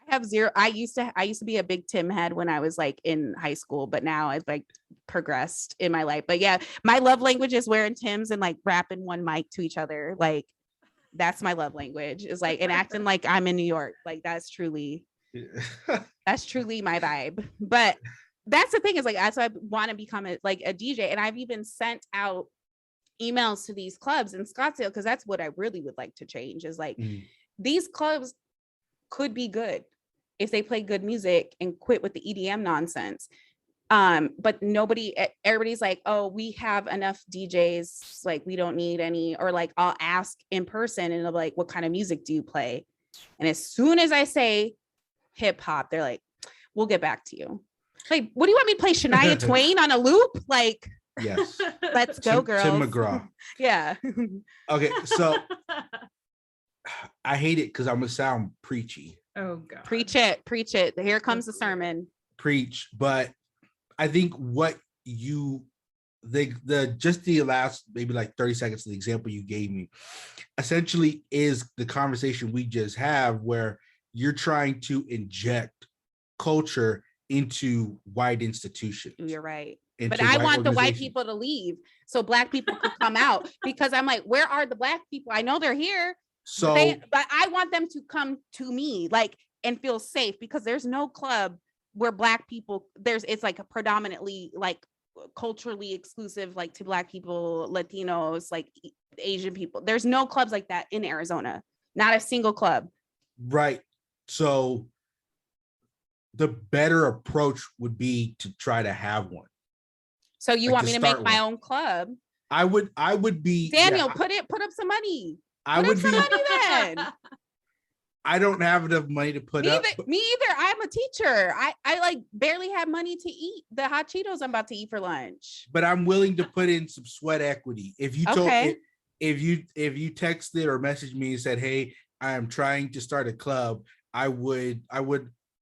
I have zero. I used to be a big Tim head when I was like in high school, but now I've like progressed in my life. But yeah, my love language is wearing Tims and like rapping one mic to each other. Like, that's my love language, is like, and acting like I'm in New York. Like, that's truly my vibe. But that's the thing, is like, that's why I want to become a DJ. And I've even sent out emails to these clubs in Scottsdale, because that's what I really would like to change, is like these clubs could be good. if they play good music and quit with the EDM nonsense. But everybody's like, oh, we have enough DJs, like we don't need any, or like I'll ask in person and they'll be like, what kind of music do you play? And as soon as I say hip hop, they're like, we'll get back to you. Like, what do you want me to play? Shania Twain on a loop? Like, yes. Let's go, girls. Tim McGraw. Yeah. Okay, so I hate it because I'm gonna sound preachy. Oh God. Preach it. Here comes the sermon. Preach, but I think what the last maybe like 30 seconds of the example you gave me essentially is the conversation we just have, where you're trying to inject culture into white institutions. You're right. But I want the white people to leave so Black people can come out, because I'm like, where are the Black people? I know they're here. So but I want them to come to me, like, and feel safe, because there's no club where Black people, it's like a predominantly like culturally exclusive, like to Black people, Latinos, like Asian people. There's no clubs like that in Arizona. Not a single club. Right. So the better approach would be to try to have one. So you want me to make my own club? I would be Daniel, put up some money. Money then. I don't have enough money to put up. Me either. I'm a teacher. I like barely have money to eat the hot Cheetos I'm about to eat for lunch. But I'm willing to put in some sweat equity. If you told if you texted or messaged me and said, "Hey, I am trying to start a club," I would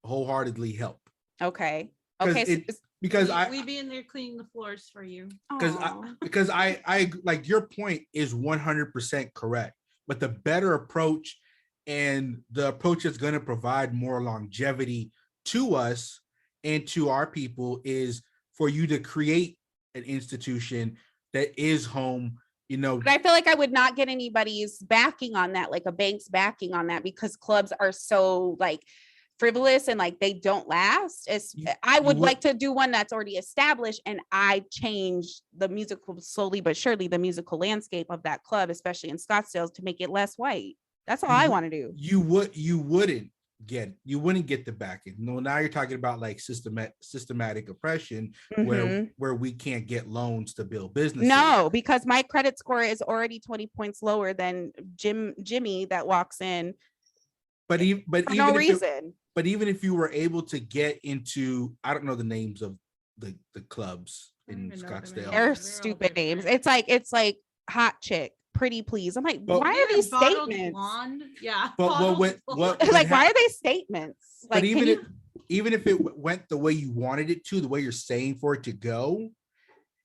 wholeheartedly help. Okay. Because we'd be in there cleaning the floors for you. Because I like your point is 100% correct. But the better approach, and the approach that's going to provide more longevity to us and to our people, is for you to create an institution that is home, you know. But I feel like I would not get anybody's backing on that, like a bank's backing on that, because clubs are so like frivolous and like they don't last. I would like to do one that's already established, and I change the musical, slowly but surely, the musical landscape of that club, especially in Scottsdale, to make it less white. That's all I want to do. You wouldn't get the backing. No, now you're talking about like systematic oppression, where we can't get loans to build businesses. No, because my credit score is already 20 points lower than Jimmy that walks in. But even if you were able to get into, I don't know the names of the clubs in Scottsdale. They're stupid names. It's like Hot Chick, Pretty Please. I'm like, why are these statements? Blonde? Yeah. But what like, why are they statements? Like, but even if it went the way you wanted it to, the way you're saying for it to go,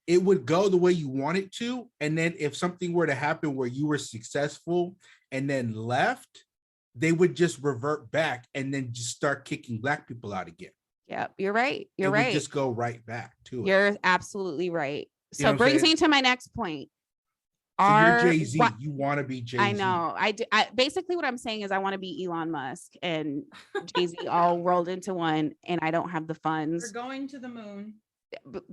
it would go the way you want it to. And then if something were to happen where you were successful and then left, they would just revert back and then just start kicking Black people out again. Yeah, you're right. You're right. Just go right back to it. You're absolutely right. So brings me to my next point. So you're Jay-Z. You want to be Jay-Z. I know. I do. Basically what I'm saying is I want to be Elon Musk and Jay-Z all rolled into one, and I don't have the funds. We're going to the moon.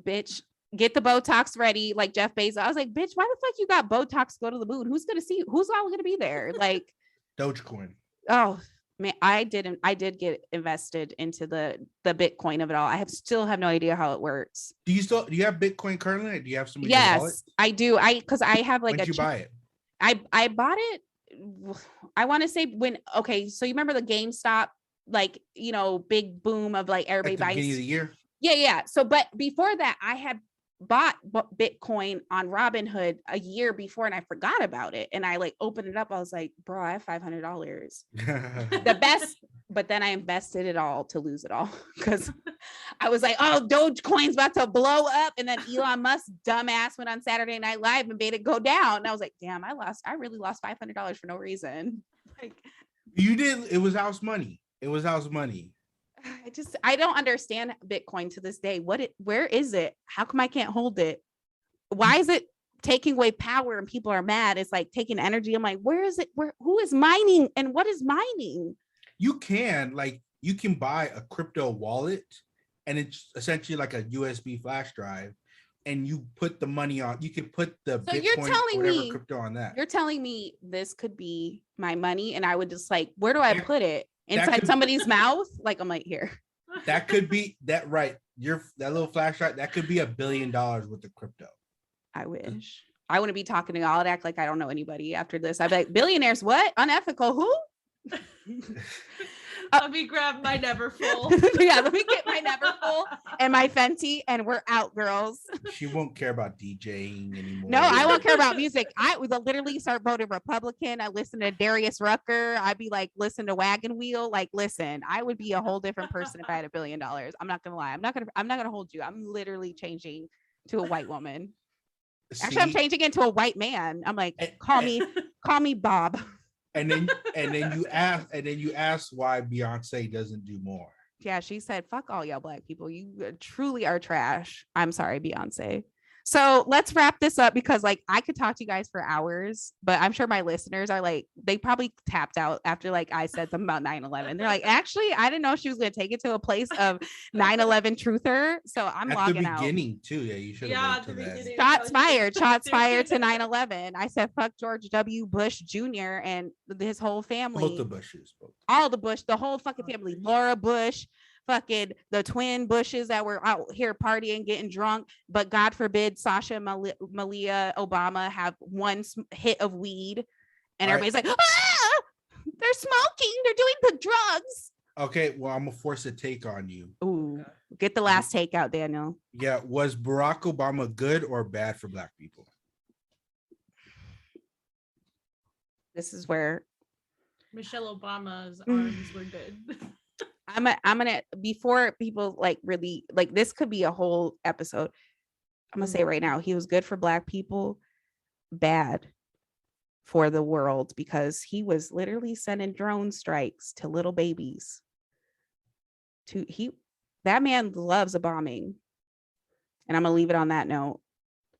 Bitch, get the Botox ready, like Jeff Bezos. I was like, bitch, why the fuck you got Botox to go to the moon? Who's gonna see? Who's all gonna be there? Like Dogecoin. Oh man, I did get invested into the Bitcoin of it all. Still have no idea how it works. Do you have Bitcoin currently? Do you have some? Yes, I do. Because I have like When did you buy it? I bought it. I want to say so you remember the GameStop, like, you know, big boom of like everybody buying. Beginning of the year. Yeah. So, but before that, I had bought Bitcoin on Robinhood a year before, and I forgot about it. And I like opened it up. I was like, bro, I have $500. The best. But then I invested it all to lose it all, because I was like, oh, Dogecoin's about to blow up. And then Elon Musk dumbass went on Saturday Night Live and made it go down. And I was like, damn, I really lost $500 for no reason. Like, you did. It was house money. I don't understand Bitcoin to this day. Where is it? How come I can't hold it? Why is it taking away power and people are mad? It's like taking energy. I'm like, where is it? Who is mining and what is mining? You can buy a crypto wallet, and it's essentially like a USB flash drive, and you put the money on. You can put the crypto on that. You're telling me this could be my money, and I would just like, where do I put it? inside somebody's mouth. Like, I'm like, here. That could be that, right? That little flash drive, that could be $1 billion worth of crypto. I wish. I wouldn't be talking to y'all. I'd act like I don't know anybody after this. I'd be like, billionaires, what? Unethical, who? Let me grab my Neverfull. Yeah, let me get my Neverfull and my Fenty, and we're out, girls. She won't care about DJing anymore. No, I won't care about music. I would literally start voting Republican. I listen to Darius Rucker. I'd be like, listen to Wagon Wheel. Like, listen, I would be a whole different person if I had $1 billion. I'm not gonna lie. I'm not gonna hold you. I'm literally changing to a white woman. Actually, I'm changing into a white man. I'm like, call me Bob. And then you ask why Beyonce doesn't do more. Yeah, she said, fuck all y'all black people. You truly are trash. I'm sorry, Beyonce. So let's wrap this up, because like I could talk to you guys for hours, but I'm sure my listeners are like, they probably tapped out after like I said something about 9/11. They're like, actually, I didn't know she was going to take it to a place of 9/11 truther. So I'm logging out. At the beginning too. Yeah, you should have went to that. Shots fired to 9/11. I said, fuck George W. Bush Jr. and his whole family. Both the Bushes. All the Bush, the whole fucking family. Laura Bush, fucking the twin Bushes that were out here partying, getting drunk, but God forbid Sasha Malia Obama have one hit of weed, and everybody's like, ah, they're smoking, they're doing the drugs. Okay, well, I'm gonna force a take on you. Ooh, get the last take out, Daniel. Yeah, was Barack Obama good or bad for black people? This is where Michelle Obama's arms were good. I'm gonna, before people like really like, this could be a whole episode. I'm gonna say right now, he was good for black people, bad for the world, because he was literally sending drone strikes to little babies. That man loves a bombing, and I'm gonna leave it on that note.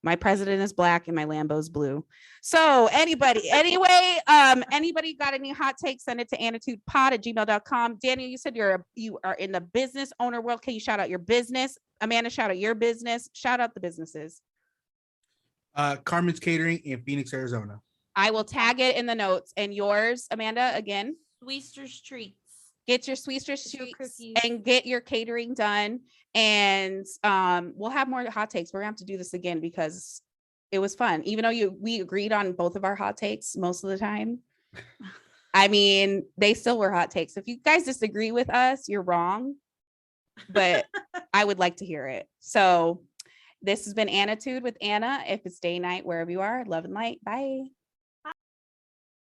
My president is black and my Lambo's blue. So anybody got any hot takes, send it to attitudepod@gmail.com. Daniel, you said you are in the business owner world. Can you shout out your business? Amanda, shout out your business. Shout out the businesses. Carmen's Catering in Phoenix, Arizona. I will tag it in the notes. And yours, Amanda, again? Sweester's Treats. Get your Sweester's Treats and get your catering done. And we'll have more hot takes. We're gonna have to do this again because it was fun. Even though we agreed on both of our hot takes most of the time. I mean, they still were hot takes. If you guys disagree with us, you're wrong. But I would like to hear it. So this has been Attitude with Anna. If it's day, night, wherever you are, love and light. Bye.